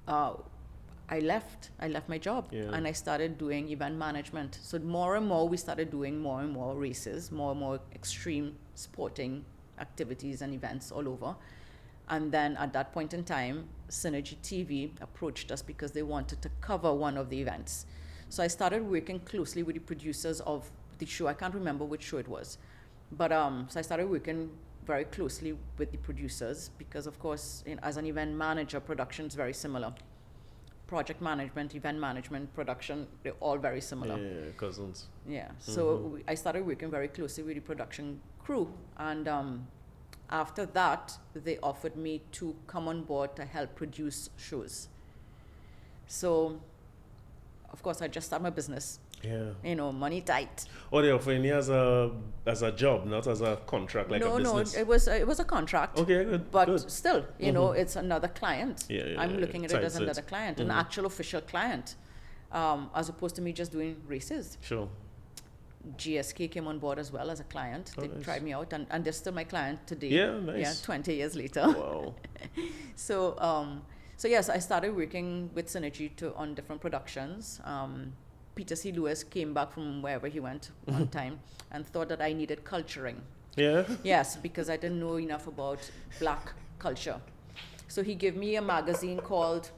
I left my job and I started doing event management. So more and more we started doing more and more races, more and more extreme sporting activities and events all over. And then at that point in time, Synergy TV approached us because they wanted to cover one of the events. So I started working closely with the producers of the show. I can't remember which show it was. But so I started working very closely with the producers because, of course, as an event manager, production is very similar. Project management, event management, production, they're all very similar. Yeah, cousins. Yeah. So I started working very closely with the production crew. And after that, they offered me to come on board to help produce shows. So, of course, I just started my business. Yeah. Money tight. Oh, they offering you as a job, not as a contract, like a business? No, it was a contract. Okay, good. But good. still, it's another client. I'm looking at it as Tight another client, an actual official client, as opposed to me just doing races. Sure. GSK came on board as well as a client. They nice. tried me out, and they're still my client today. Yeah, nice. Yeah, 20 years later. Wow. So yes, I started working with Synergy on different productions. Peter C. Lewis came back from wherever he went one time and thought that I needed culturing. Yeah? Yes, because I didn't know enough about black culture. So he gave me a magazine called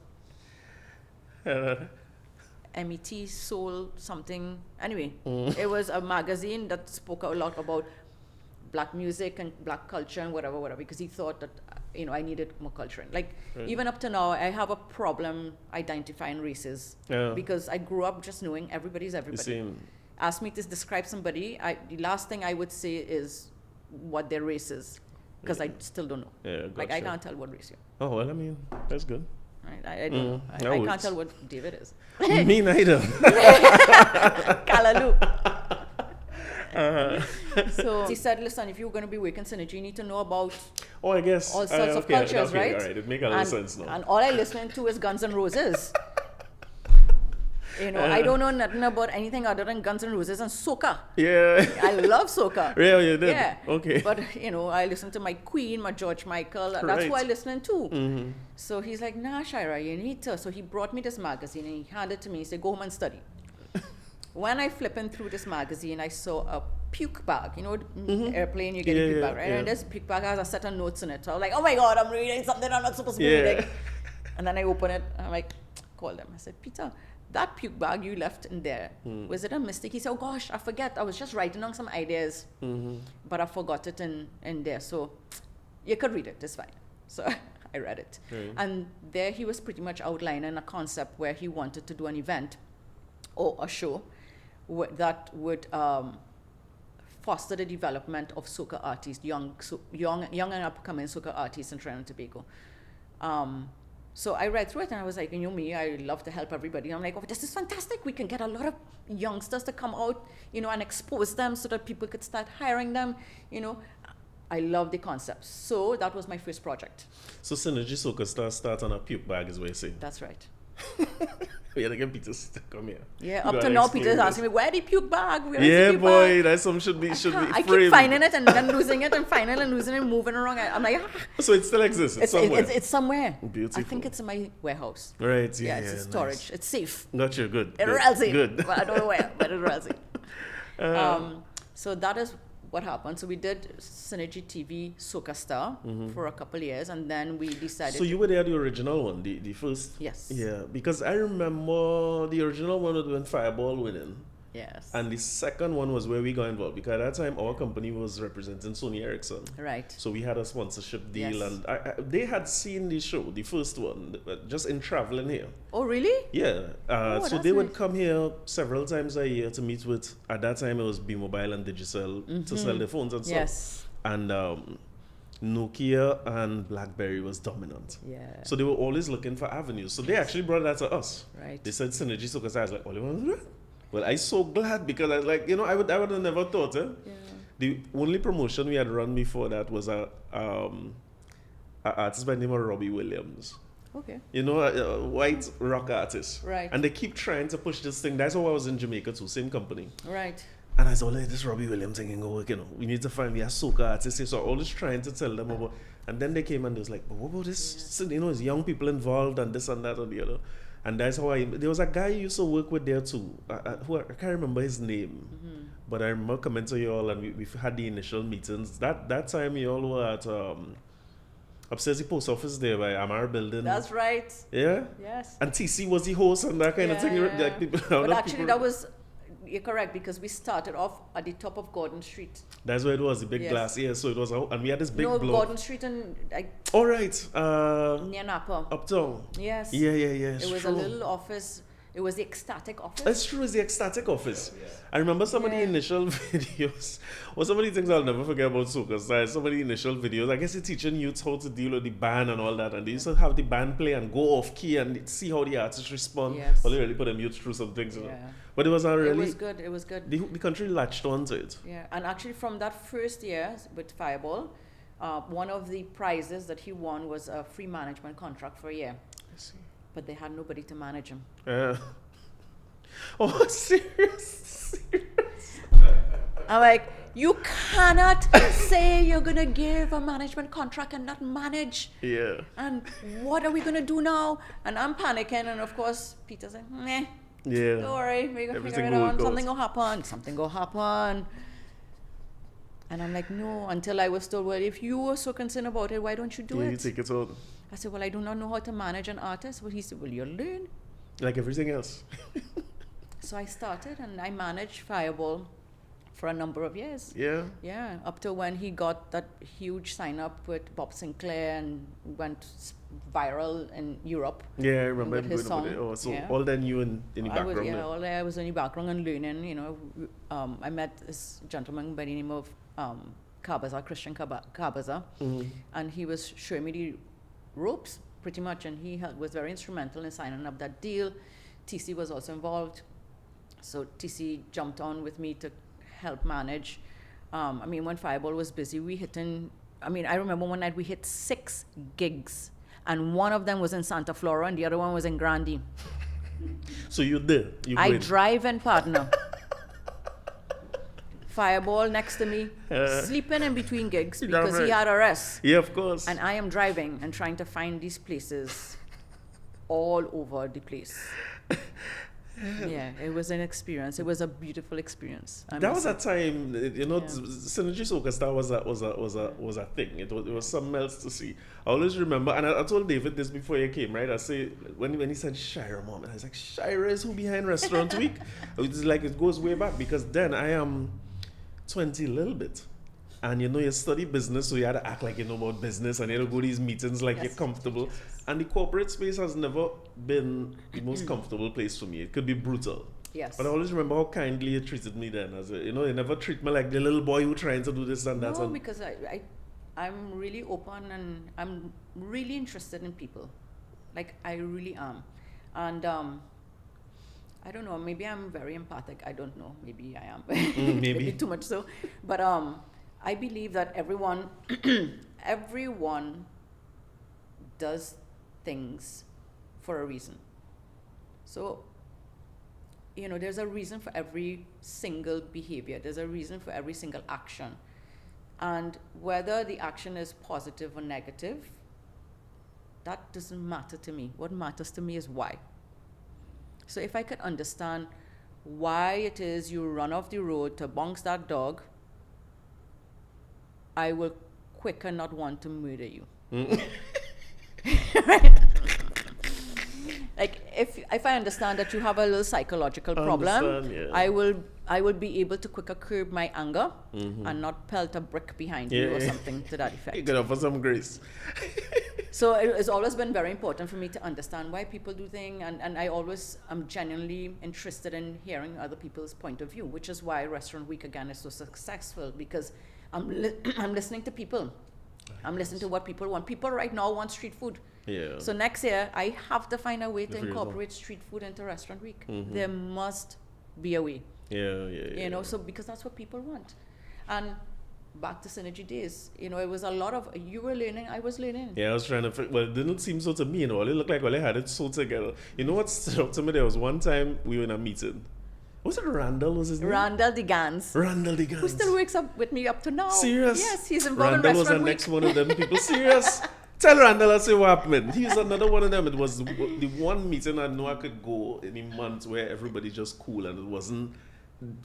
MET Soul something. Anyway, it was a magazine that spoke a lot about black music and black culture and whatever, because he thought that, I needed more culture. Like, even up to now, I have a problem identifying races because I grew up just knowing everybody's everybody. Same. Ask me to describe somebody, the last thing I would say is what their race is, because I still don't know. Yeah, gotcha. Like, I can't tell what race you're. Oh, well, I mean, that's good. Right? I don't know. I can't tell what David is. Me neither. Kalalu. So he said, listen, if you're going to be working Synergy, you need to know about I guess. all sorts of cultures, right? All right, it makes a lot of sense now. And all I listen to is Guns N' Roses. I don't know nothing about anything other than Guns N' Roses and Soca. Yeah. I love Soca. Really, you did? Yeah. Okay. But, I listen to my Queen, my George Michael. That's Right. who I listen to. So he's like, nah, Shira, you need to. So he brought me this magazine and he handed it to me. He said, go home and study. When I flipping through this magazine, I saw a puke bag. Airplane, you get a puke bag, right? Yeah. And this puke bag has a set of notes in it. So I was like, oh my God, I'm reading something I'm not supposed to be reading. And then I open it, and I'm like, call them. I said, Peter, that puke bag you left in there, was it a mistake? He said, oh gosh, I forget. I was just writing down some ideas, but I forgot it in there. So you could read it, it's fine. So I read it. And there he was pretty much outlining a concept where he wanted to do an event or a show that would foster the development of soca artists, young and upcoming soca artists in Trinidad and Tobago. So I read through it and I was like, me, I love to help everybody. I'm like, oh, this is fantastic. We can get a lot of youngsters to come out, and expose them so that people could start hiring them, I love the concept. So that was my first project. So Synergy Soca start on a puke bag is what you're saying? That's right. We had to get Peter to come here. Yeah, up to now, Peter's asking me, where the puke bag? Where is Yeah, the puke boy, bag? that some should be I framed. keep finding it and then losing it and finding it and losing it and moving around. I'm like, So it still exists. It's somewhere. It's somewhere. Beautiful. I think it's in my warehouse. Right, Yeah, it's nice. storage. It's safe. Gotcha, good. It's good, real safe. Good. But I don't know where, but it's real safe. So that is what happened. So we did Synergy TV Soca Star for a couple of years, and then we decided. So you were there, the original one, the first? Yes. Yeah, because I remember the original one was when Fireball winning. Yes. And the second one was where we got involved, because at that time our company was representing Sony Ericsson. Right. So we had a sponsorship deal, Yes. and they had seen the show, the first one, just in traveling here. Oh, really? Yeah. So that's they would nice. come here several times a year to meet with, at that time it was B-Mobile and Digicel to sell their phones and stuff. Yes. And Nokia and BlackBerry was dominant. Yeah. So they were always looking for avenues. So they actually brought that to us. Right. They said Synergy Soca. I was like, Oliver, well, I'm so glad, because I was like, I would have never thought. Yeah. The only promotion we had run before that was a artist by the name of Robbie Williams. Okay. You know, white rock artists. Right. And they keep trying to push this thing. That's why I was in Jamaica too, same company. Right. And I said, oh, this Robbie Williams thing ain't gonna work, you know. We need to find me a soca artist here. So I always trying to tell them about. And then they came and they was like, but what about this? You know, it's young people involved and this and that and the other. And that's how there was a guy who used to work with there too. I can't remember his name. Mm-hmm. But I remember coming to you all and we've had the initial meetings. That time you all were at upstairs the post office there by Amar building. That's right. Yeah? Yes. And TC was the host and that kind of thing. Yeah. Like people, But actually that was, you're correct, because we started off at the top of Gordon Street. That's where it was, the big glass. Yeah, so it was, and we had this big block. Gordon Street and all right. near Napa. Uptown. Yes. Yeah. It was a little office. It was the ecstatic office. That's true, it's the ecstatic office. Yeah. I remember some of the initial videos. Well, some of the things I'll never forget about Soca style. Some of the initial videos, I guess they're teaching youths how to deal with the band and all that. And they used to have the band play and go off key and see how the artists respond. Yes. Well, they really put them youths through some things. You know? Yeah. But it was not really. It was good. The country latched onto it. Yeah, and actually from that first year with Fireball, one of the prizes that he won was a free management contract for a year. I see. But they had nobody to manage him. Oh, serious? I'm like, you cannot say you're going to give a management contract and not manage. Yeah. And what are we going to do now? And I'm panicking. And of course, Peter's like, meh. Yeah. Don't worry. We're going to figure it out. Something will happen. Something will happen. And I'm like, no, until I was told, well, if you were so concerned about it, why don't you do it? You take it on. I said, well, I do not know how to manage an artist. Well, he said, well, you'll learn. Like everything else. So I started and I managed Fireball for a number of years. Yeah. Yeah, up to when he got that huge sign up with Bob Sinclair and went viral in Europe. Yeah, I remember him his going song. over there. Oh, so Yeah. all then you in the background. I was in the background and learning. You know, I met this gentleman by the name of Christian Cabaza, and he was showing me the ropes pretty much, and he was very instrumental in signing up that deal. TC was also involved. So TC jumped on with me to help manage. I mean, when Fireball was busy, I remember one night we hit 6 gigs, and one of them was in Santa Flora and the other one was in Grande. So you did? I drive and partner. Fireball next to me, sleeping in between gigs because he had a rest. Yeah, of course. And I am driving and trying to find these places all over the place. Yeah, it was an experience. It was a beautiful experience. That was a time, you know, Synergy Soca Star was a thing. It was something else to see. I always remember, and I told David this before he came, right? I say when he said Shira, Mom, I was like, Shira is who behind Restaurant Week? It's like it goes way back because then I am 20 a little bit. And you know, you study business, so you had to act like you know about business, and you had to go to these meetings like you're comfortable. And the corporate space has never been the most comfortable place for me. It could be brutal. Yes. But I always remember how kindly you treated me then. You know, you never treat me like the little boy who trying to do this and that. No, because I'm really open and I'm really interested in people. Like, I really am. And I don't know, maybe I'm very empathic. I don't know. Maybe I am. Maybe too much so. But I believe that everyone does things for a reason. So, you know, there's a reason for every single behavior. There's a reason for every single action. And whether the action is positive or negative, that doesn't matter to me. What matters to me is why. So if I could understand why it is you run off the road to bounce that dog, I will quicker not want to murder you. Right? Like if I understand that you have a little psychological problem, I will be able to quicker curb my anger and not pelt a brick behind you or something to that effect. You could offer some grace. So it's always been very important for me to understand why people do things, and I always am genuinely interested in hearing other people's point of view, which is why Restaurant Week again is so successful, because I'm listening to people. I'm listening to what people want. People right now want street food. Yeah. So next year, I have to find a way to incorporate street food into Restaurant Week. There must be a way. Yeah. You know, so because that's what people want. And back to Synergy days. You know, it was a lot of, you were learning, I was learning. Yeah, I was trying to. Well, it didn't seem so to me, you know. It looked like they had it so together. You know what stood out to me? There was one time we were in a meeting. Was it Randall? Was his name? Randall DeGans. Randall DeGans. Who still wakes up with me up to now. Serious? Yes, he's involved Randall in was the Restaurant next Week. one of them people. Serious? Tell Randall I say what happened. He's another one of them. It was the one meeting I know I could go any month where everybody just cool and it wasn't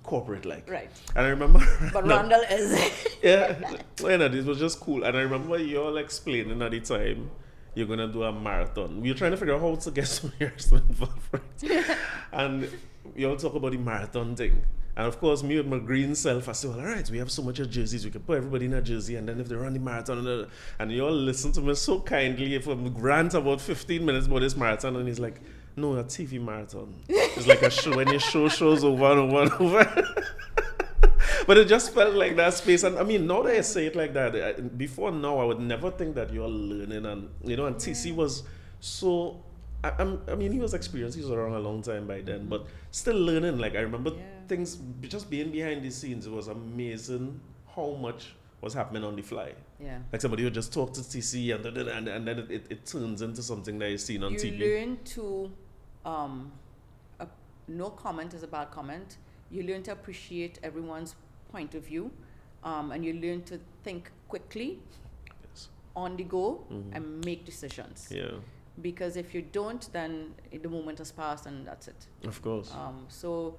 corporate like. Right. And I remember. But Randall is. Yeah, you know, this was just cool. And I remember you all explaining at the time you're gonna do a marathon. We were trying to figure out how to get some years involved, right? And you all talk about the marathon thing. And of course, me with my green self, I said, well, all right, we have so much of jerseys, we can put everybody in a jersey, and then if they run the marathon, and you all listen to me so kindly from rant about 15 minutes about this marathon, and he's like, no, a TV marathon. It's like a show, when your show shows over and over and over. But it just felt like that space. And I mean, now that I say it like that, before now, I would never think that you're learning. And, you know, and TC was so, I mean, he was experienced. He was around a long time by then, but still learning. Like, I remember things, just being behind the scenes, it was amazing how much was happening on the fly. Yeah. Like somebody would just talk to TC and then it turns into something that you're seeing on TV. You learn to, no comment is a bad comment. You learn to appreciate everyone's point of view, and you learn to think quickly, on the go, and make decisions. Yeah. Because if you don't, then the moment has passed and that's it. Of course. So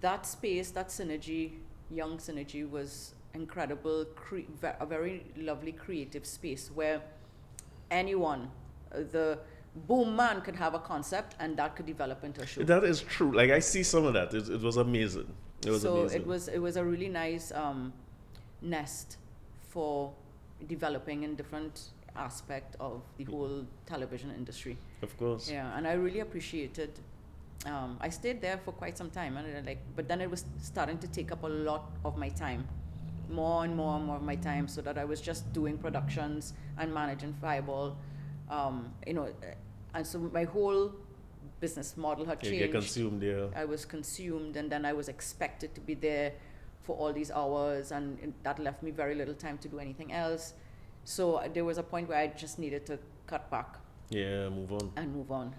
that space, that synergy, young synergy, was incredible, a very lovely creative space where anyone, the boom man could have a concept and that could develop into a show. That is true. Like I see some of that. It was amazing. It was amazing. It was a really nice nest for developing in different aspect of the whole television industry. Of course. Yeah, and I really appreciated. I stayed there for quite some time, and but then it was starting to take up a lot of my time, more and more and more of my time, so that I was just doing productions and managing Fireball, you know, and so my whole business model had changed. You get consumed, yeah. I was consumed, and then I was expected to be there for all these hours, and that left me very little time to do anything else. So there was a point where I just needed to cut back. Yeah, move on.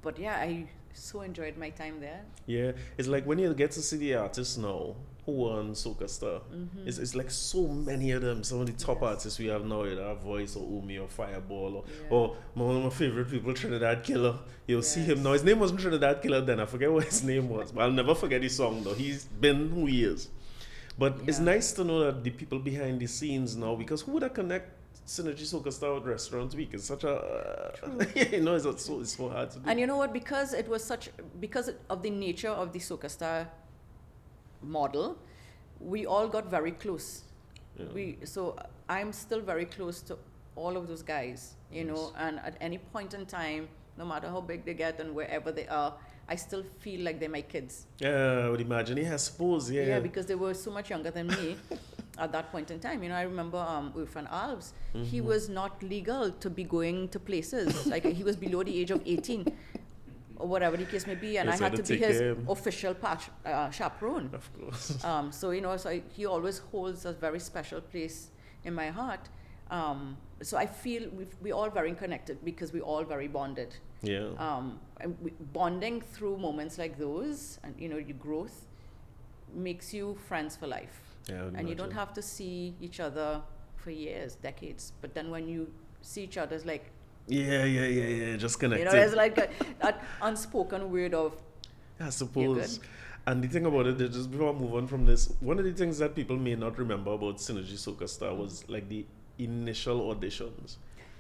But yeah, I so enjoyed my time there. Yeah, it's like when you get to see the artists now who are on Soca Star, it's like so many of them. Some of the top artists we have now, either Voice or Umi or Fireball or one of my favorite people, Trinidad Killer. You'll see him now. His name wasn't Trinidad Killer then. I forget what his name was, but I'll never forget his song though. He's been who he is. But it's nice to know that the people behind the scenes now, because who would I connect Synergy Soca Star with Restaurant Week? It's such a, you know, it's so hard to do. And you know what, because of the nature of the Soca Star model, we all got very close. Yeah. So I'm still very close to all of those guys, you know, and at any point in time, no matter how big they get and wherever they are, I still feel like they're my kids. Yeah, I would imagine. I suppose, yeah. Yeah, because they were so much younger than me at that point in time. You know, I remember Irfan Alves. He was not legal to be going to places. Like, he was below the age of 18, or whatever the case may be, and I had to be his official chaperone. Of course. So, you know, he always holds a very special place in my heart. So I feel we're all very connected because we're all very bonded. Yeah. And bonding through moments like those, and you know, your growth makes you friends for life. Yeah, and you don't have to see each other for years, decades. But then when you see each other, it's like just connected. You know, there's like that unspoken word of. I suppose. And the thing about it, just before I move on from this, one of the things that people may not remember about Synergy Soca Star was like the initial auditions.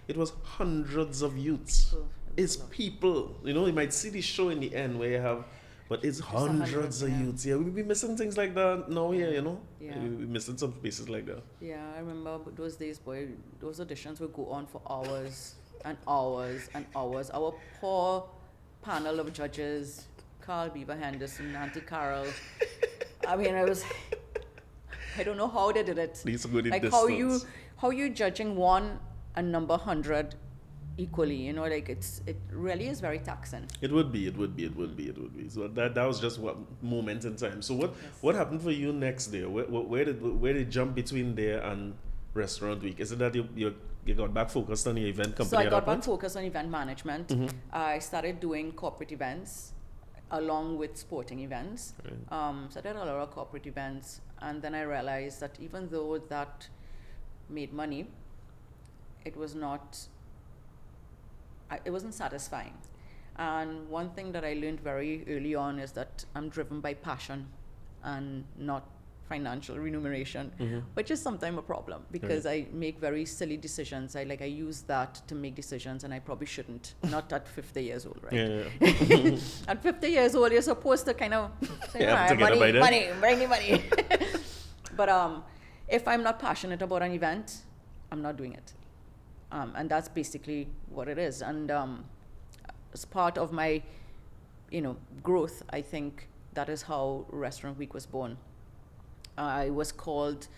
It was hundreds of youths. It's people. You know, you might see the show in the end where you have, but it's hundreds of youths. Yeah, we'll be missing things like that now here, you know? Yeah. We'll be missing some spaces like that. Yeah, I remember those days, boy, those auditions would go on for hours and hours and hours. Our poor panel of judges, Carl Beaver Henderson, Auntie Carol. I mean, I don't know how they did it. These are good in like distance. how you judging one and number 100 equally, you know, like it really is very taxing. It would be. So that was just what moment in time. So Yes. what happened for you next day? Where did it jump between there and restaurant week? Is it that you got back focused on your event company? So I at got that back point? focused on event management. I started doing corporate events along with sporting events. Right. So I did a lot of corporate events, and then I realized that even though that made money, it wasn't satisfying. And one thing that I learned very early on is that I'm driven by passion and not financial remuneration, which is sometimes a problem because I make very silly decisions. I use that to make decisions, and I probably shouldn't. Not at 50 years old, right? Yeah. At 50 years old, you're supposed to kind of say, You have to get a bite money, bring me money. But if I'm not passionate about an event, I'm not doing it. And that's basically what it is. And as part of my, growth, I think that is how Restaurant Week was born. I was called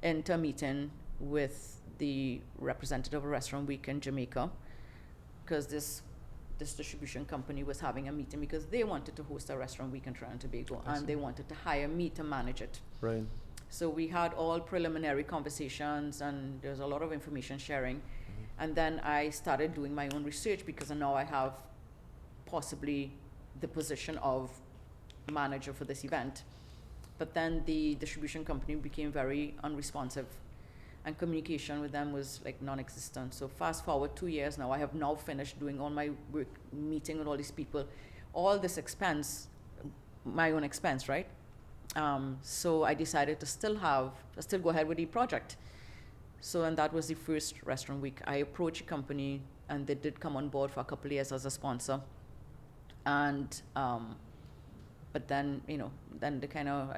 into a meeting with the representative of Restaurant Week in Jamaica because this distribution company was having a meeting because they wanted to host a Restaurant Week in Trinidad and Tobago, and they wanted to hire me to manage it. Right. So we had all preliminary conversations, and there's a lot of information sharing. And then I started doing my own research because now I have possibly the position of manager for this event. But then the distribution company became very unresponsive, and communication with them was like non-existent. So fast forward 2 years now, I have now finished doing all my work, meeting with all these people, all this expense, my own expense, right? So I decided to still go ahead with the project. So, and that was the first Restaurant Week. I approached a company, and they did come on board for a couple of years as a sponsor. And, but then, then the kind of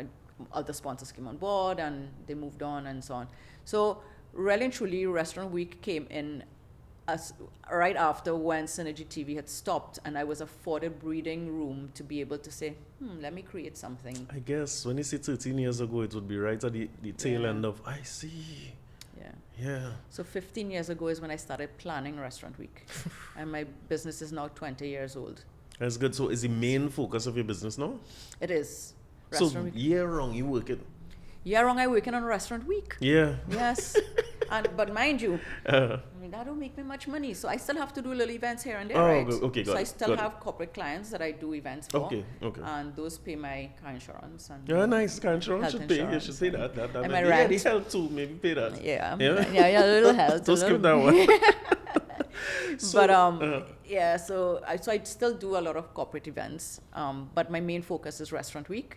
other sponsors came on board, and they moved on and so on. So really and truly, Restaurant Week came in as right after when Synergy TV had stopped, and I was afforded breathing room to be able to say, let me create something. I guess when you say 13 years ago, it would be right at the tail end of, I see. Yeah. So 15 years ago is when I started planning Restaurant Week. And my business is now 20 years old. That's good. So is the main focus of your business now? It is. Restaurant Week. Year round you work it? Year round I working on Restaurant Week. Yeah. Yes. But mind you, that don't make me much money. So I still have to do little events here and there, right? Okay, got so it. I still have corporate clients that I do events for. Okay. And those pay my car insurance. And nice. Car insurance should pay. You should pay that. And my rent. The health too, maybe pay that. Yeah, a little health. Don't skip that one. So I still do a lot of corporate events, but my main focus is Restaurant Week,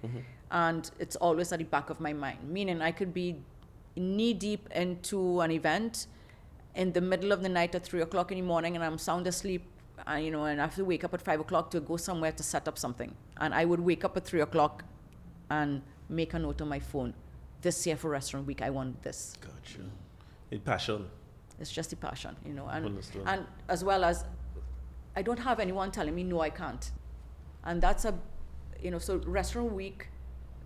and it's always at the back of my mind, meaning I could be knee deep into an event in the middle of the night at 3 o'clock in the morning, and I'm sound asleep, and I have to wake up at 5 o'clock to go somewhere to set up something, and I would wake up at 3 o'clock and make a note on my phone, this year for Restaurant Week I want this. Gotcha. A passion. It's just a passion, and Understood. as well as I don't have anyone telling me no, I can't, and that's so Restaurant Week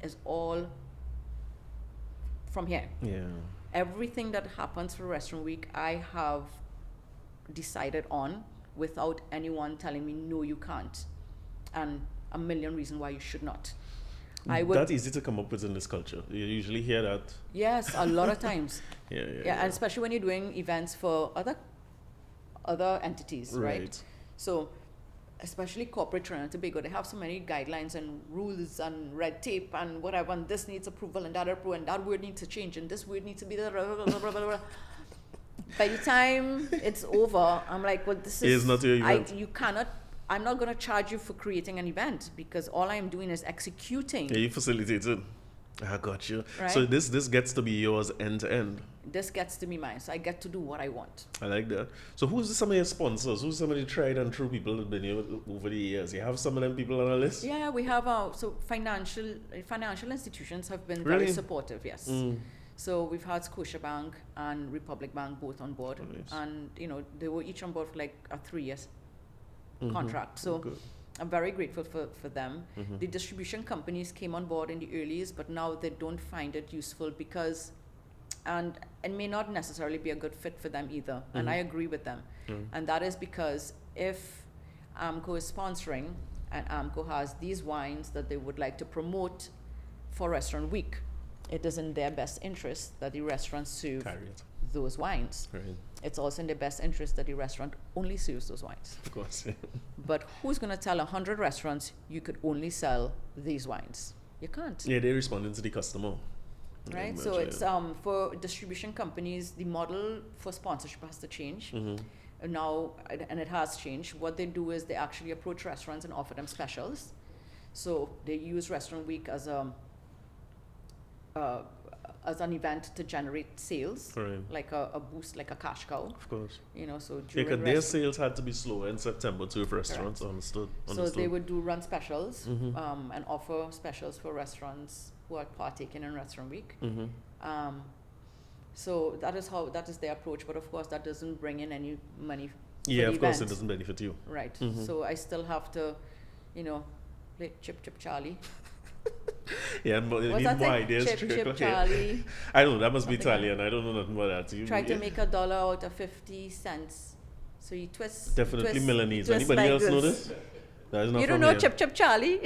is all from here. Yeah. Everything that happens for Restaurant Week, I have decided on without anyone telling me no, you can't, and a million reasons why you should not. That's easy to come up with in this culture. You usually hear that. Yes, a lot of times. Yeah, and especially when you're doing events for other entities, right? So, especially corporate Trinidad and Tobago, they have so many guidelines and rules and red tape and whatever, and this needs approval and that approval, and that word needs to change, and this word needs to be blah, blah, blah, blah, blah, blah. By the time it's over, I'm like, well, this is... It's not your event. I'm not going to charge you for creating an event because all I am doing is executing. Yeah, you facilitate it. I got you. Right? So this gets to be yours end to end. This gets to be mine, so I get to do what I want. I like that. So who's some of your sponsors? Who's some of the tried and true people that have been here over the years? You have some of them people on our list? Yeah, we have financial institutions have been Really? very supportive, yes. So we've had Scotiabank and Republic Bank both on board. Oh, nice. And, they were each on board for like a 3 years contract. So I'm very grateful for them. The distribution companies came on board in the earliest, but now they don't find it useful because and it may not necessarily be a good fit for them either. And I agree with them. And that is because if AMCO is sponsoring and AMCO has these wines that they would like to promote for Restaurant Week, it is in their best interest that the restaurant serve those wines. Right. It's also in their best interest that the restaurant only serves those wines. Of course. But who's going to tell 100 restaurants you could only sell these wines? You can't. Yeah, they're responding to the customer. Right? So it's for distribution companies, the model for sponsorship has to change. Now, and it has changed. What they do is they actually approach restaurants and offer them specials. So they use Restaurant Week as an event to generate sales, like a boost, like a cash cow. Of course. You know, so yeah, because their sales had to be slower in September too for restaurants. Understood. So they would do run specials and offer specials for restaurants who are partaking in Restaurant Week. So that is their approach. But of course, that doesn't bring in any money. Yeah, of course, it doesn't benefit you. Right. So I still have to, play Chip Chip Charlie. Yeah, but you need more ideas. Chip Charlie. I don't know, that must be Italian. I don't know nothing about that. Try to make $1 out of 50 cents. So you twist. Definitely Milanese. Anybody like else know this? That is not you don't from know here. Chip Chip Charlie?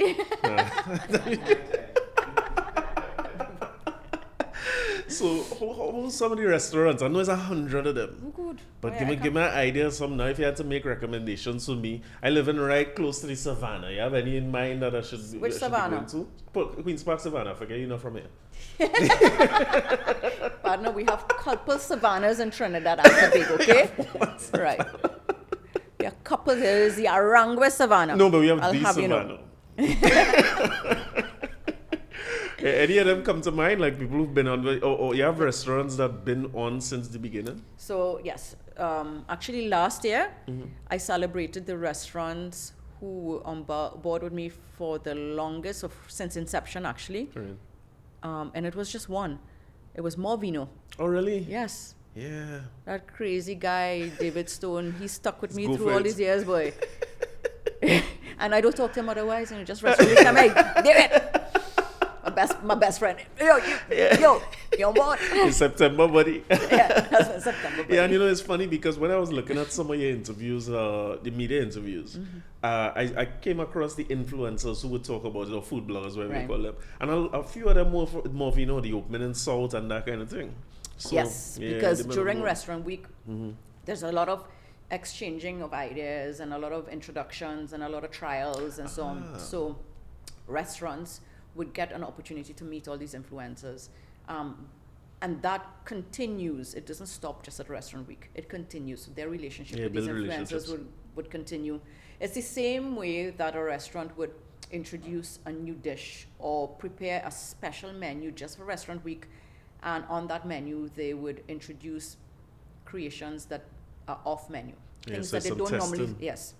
So, how some of the restaurants? I know it's 100 of them. Oh, good. But give me an idea of some now. If you had to make recommendations for me, I live in right close to the savannah. You have any in mind that I should Which savannah? Be going to? Queen's Park Savannah. I forget you're not from here. Partner, we have couple savannas in Trinidad and Tobago, okay? Right. We have couple. There is the Arangwe Savannah. No, but we have the savannah. Any of them come to mind, like people who've been on, or you have restaurants that have been on since the beginning? So, yes. Actually, last year, I celebrated the restaurants who were on board with me for the longest, since inception, actually. And it was just one. It was Morvino. Oh, really? Yes. Yeah. That crazy guy, David Stone, he stuck with me through all these years, boy. And I don't talk to him otherwise, and just rest with him. Hey, David! My best friend. Yo, you on board? In September, buddy. Yeah, that's in September, buddy. Yeah, and it's funny because when I was looking at some of your interviews, the media interviews, I came across the influencers who would talk about it, or food bloggers, whatever we call them. And a few of them more the opening in South and that kind of thing. So, yes, because during Restaurant Week, there's a lot of exchanging of ideas and a lot of introductions and a lot of trials and so on. So restaurants would get an opportunity to meet all these influencers. And that continues. It doesn't stop just at Restaurant Week. It continues. Their relationship with these influencers would continue. It's the same way that a restaurant would introduce a new dish or prepare a special menu just for Restaurant Week. And on that menu, they would introduce creations that are off menu. Things that they don't normally... Yes.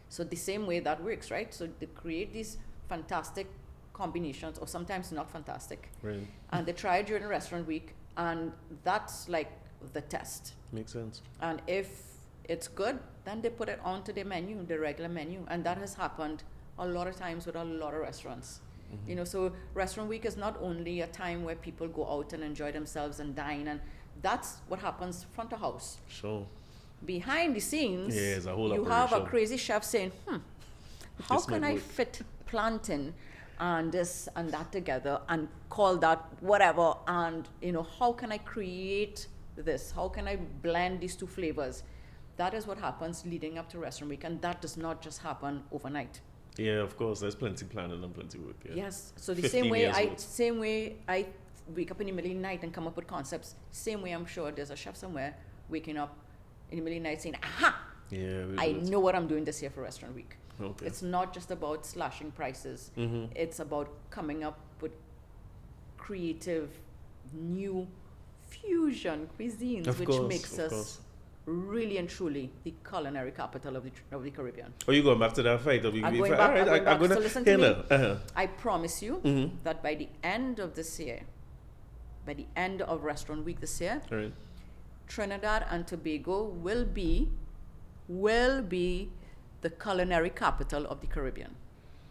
So the same way that works, right? So they create these fantastic combinations, or sometimes not fantastic. Right. And they try it during Restaurant Week, and that's like the test. Makes sense. And if it's good, then they put it onto their menu, the regular menu. And that has happened a lot of times with a lot of restaurants. So Restaurant Week is not only a time where people go out and enjoy themselves and dine, and that's what happens front of house. Sure. Behind the scenes, a whole you have a crazy chef saying, how can I fit plantain and this and that together and call that whatever, and how can I create this, how can I blend these two flavors? That is what happens leading up to Restaurant Week, and that does not just happen overnight. Yeah, of course, there's plenty planning and plenty work. Yes, so the same way I wake up in the middle of the night and come up with concepts, same way I'm sure there's a chef somewhere waking up in the middle of the night saying, aha, I know what I'm doing this year for Restaurant Week. Okay. It's not just about slashing prices. It's about coming up with creative, new fusion cuisines, which makes us really and truly the culinary capital of the Caribbean. Oh, you going back to that fight? I'm going back. So listen to me. I promise you that by the end of this year, by the end of Restaurant Week this year, Trinidad and Tobago will be the culinary capital of the Caribbean,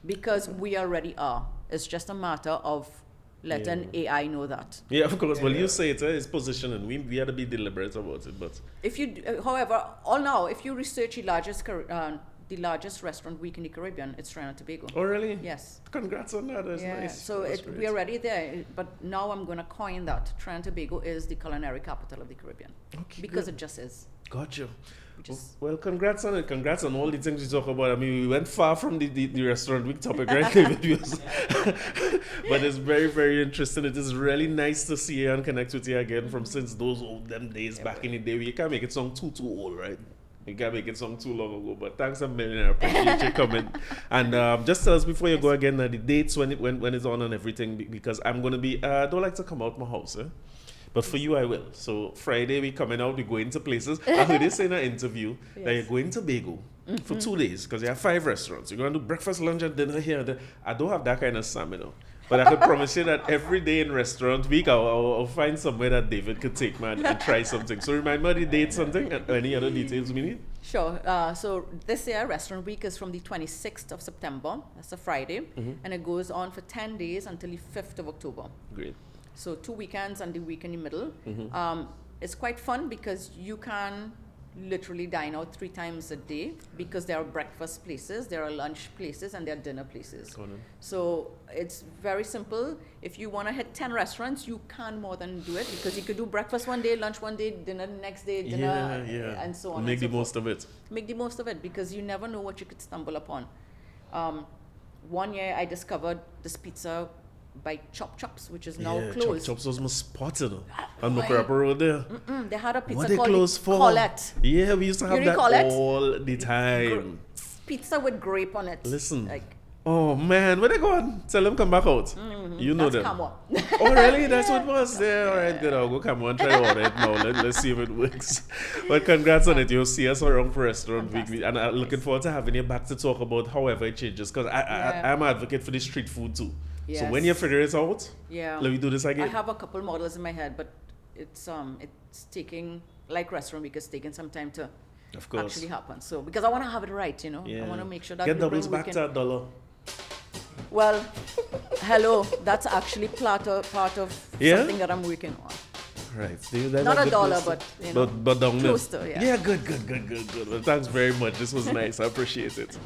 because we already are. It's just a matter of letting AI know that. Yeah, of course. Well, you say it's positioning. We had to be deliberate about it, but If you, however, if you research the largest restaurant week in the Caribbean, it's Trinidad and Tobago. oh really? Yes. Congrats on that. That's Yeah. nice. So That's we are already there, but now I'm going to coin that Trinidad and Tobago is the culinary capital of the Caribbean. Okay, Because good. it just is. Gotcha. Which is Well, congrats on it. Congrats on all the things we talk about. I mean, we went far from the restaurant week topic, right? But it's very, very interesting. It is really nice to see you and connect with you again from since those old them days back in the day. You can't make it sound too old, right? You can't make it sound too long ago. But thanks a million. I appreciate you coming. And just tell us before you go again the dates when it's on and everything, because I'm gonna be. I don't like to come out my house, eh? But for you, I will. So Friday, we coming out, we going to places. I heard you say in an interview that you're going to Tobago for 2 days because you have 5 restaurants. You're going to do breakfast, lunch, and dinner here. And there. I don't have that kind of stamina. But I can promise you that every day in restaurant week, I'll find somewhere that David could take me and try something. So remind me of the date, something, and any other details we need. Sure. So this year, Restaurant Week is from the 26th of September. That's a Friday. And it goes on for 10 days until the 5th of October. Great. So 2 weekends and the week in the middle. It's quite fun because you can literally dine out 3 times a day because there are breakfast places, there are lunch places, and there are dinner places. So it's very simple. If you want to hit 10 restaurants, you can more than do it because you could do breakfast one day, lunch one day, dinner the next day, dinner, and so on. Make and so the most forth. of it. Make the most of it because you never know what you could stumble upon. One year I discovered this pizza by Chop Chops, which is now closed. Chop Chops was my spot, you know. On Muckrapo Road there. They had a pizza What they called closed for? Colette. Yeah, we used to have that Colette? all the time. Pizza with grape on it. Listen. Like, Oh man, where they going? Tell them come back out. You know that's them. Camwa. Oh really? That's what it was. Yeah, all right, good. I'll go come on, try to order it now. Let's see if it works. But congrats on it. You'll see us around for Restaurant Week, and I'm looking forward to having you back to talk about however it changes. Because I'm an advocate for the street food too. Yes. So when you figure it out, let me do this again. I have a couple models in my head, but it's taking, like Restaurant Week, it's taking some time to actually happen. So because I want to have it right, you know, I want to make sure that get doubles back to $1. Well, hello, that's actually part of something that I'm working on. Right. Not $1, but you know, but down close to, yeah. Good. Well, thanks very much. This was nice. I appreciate it.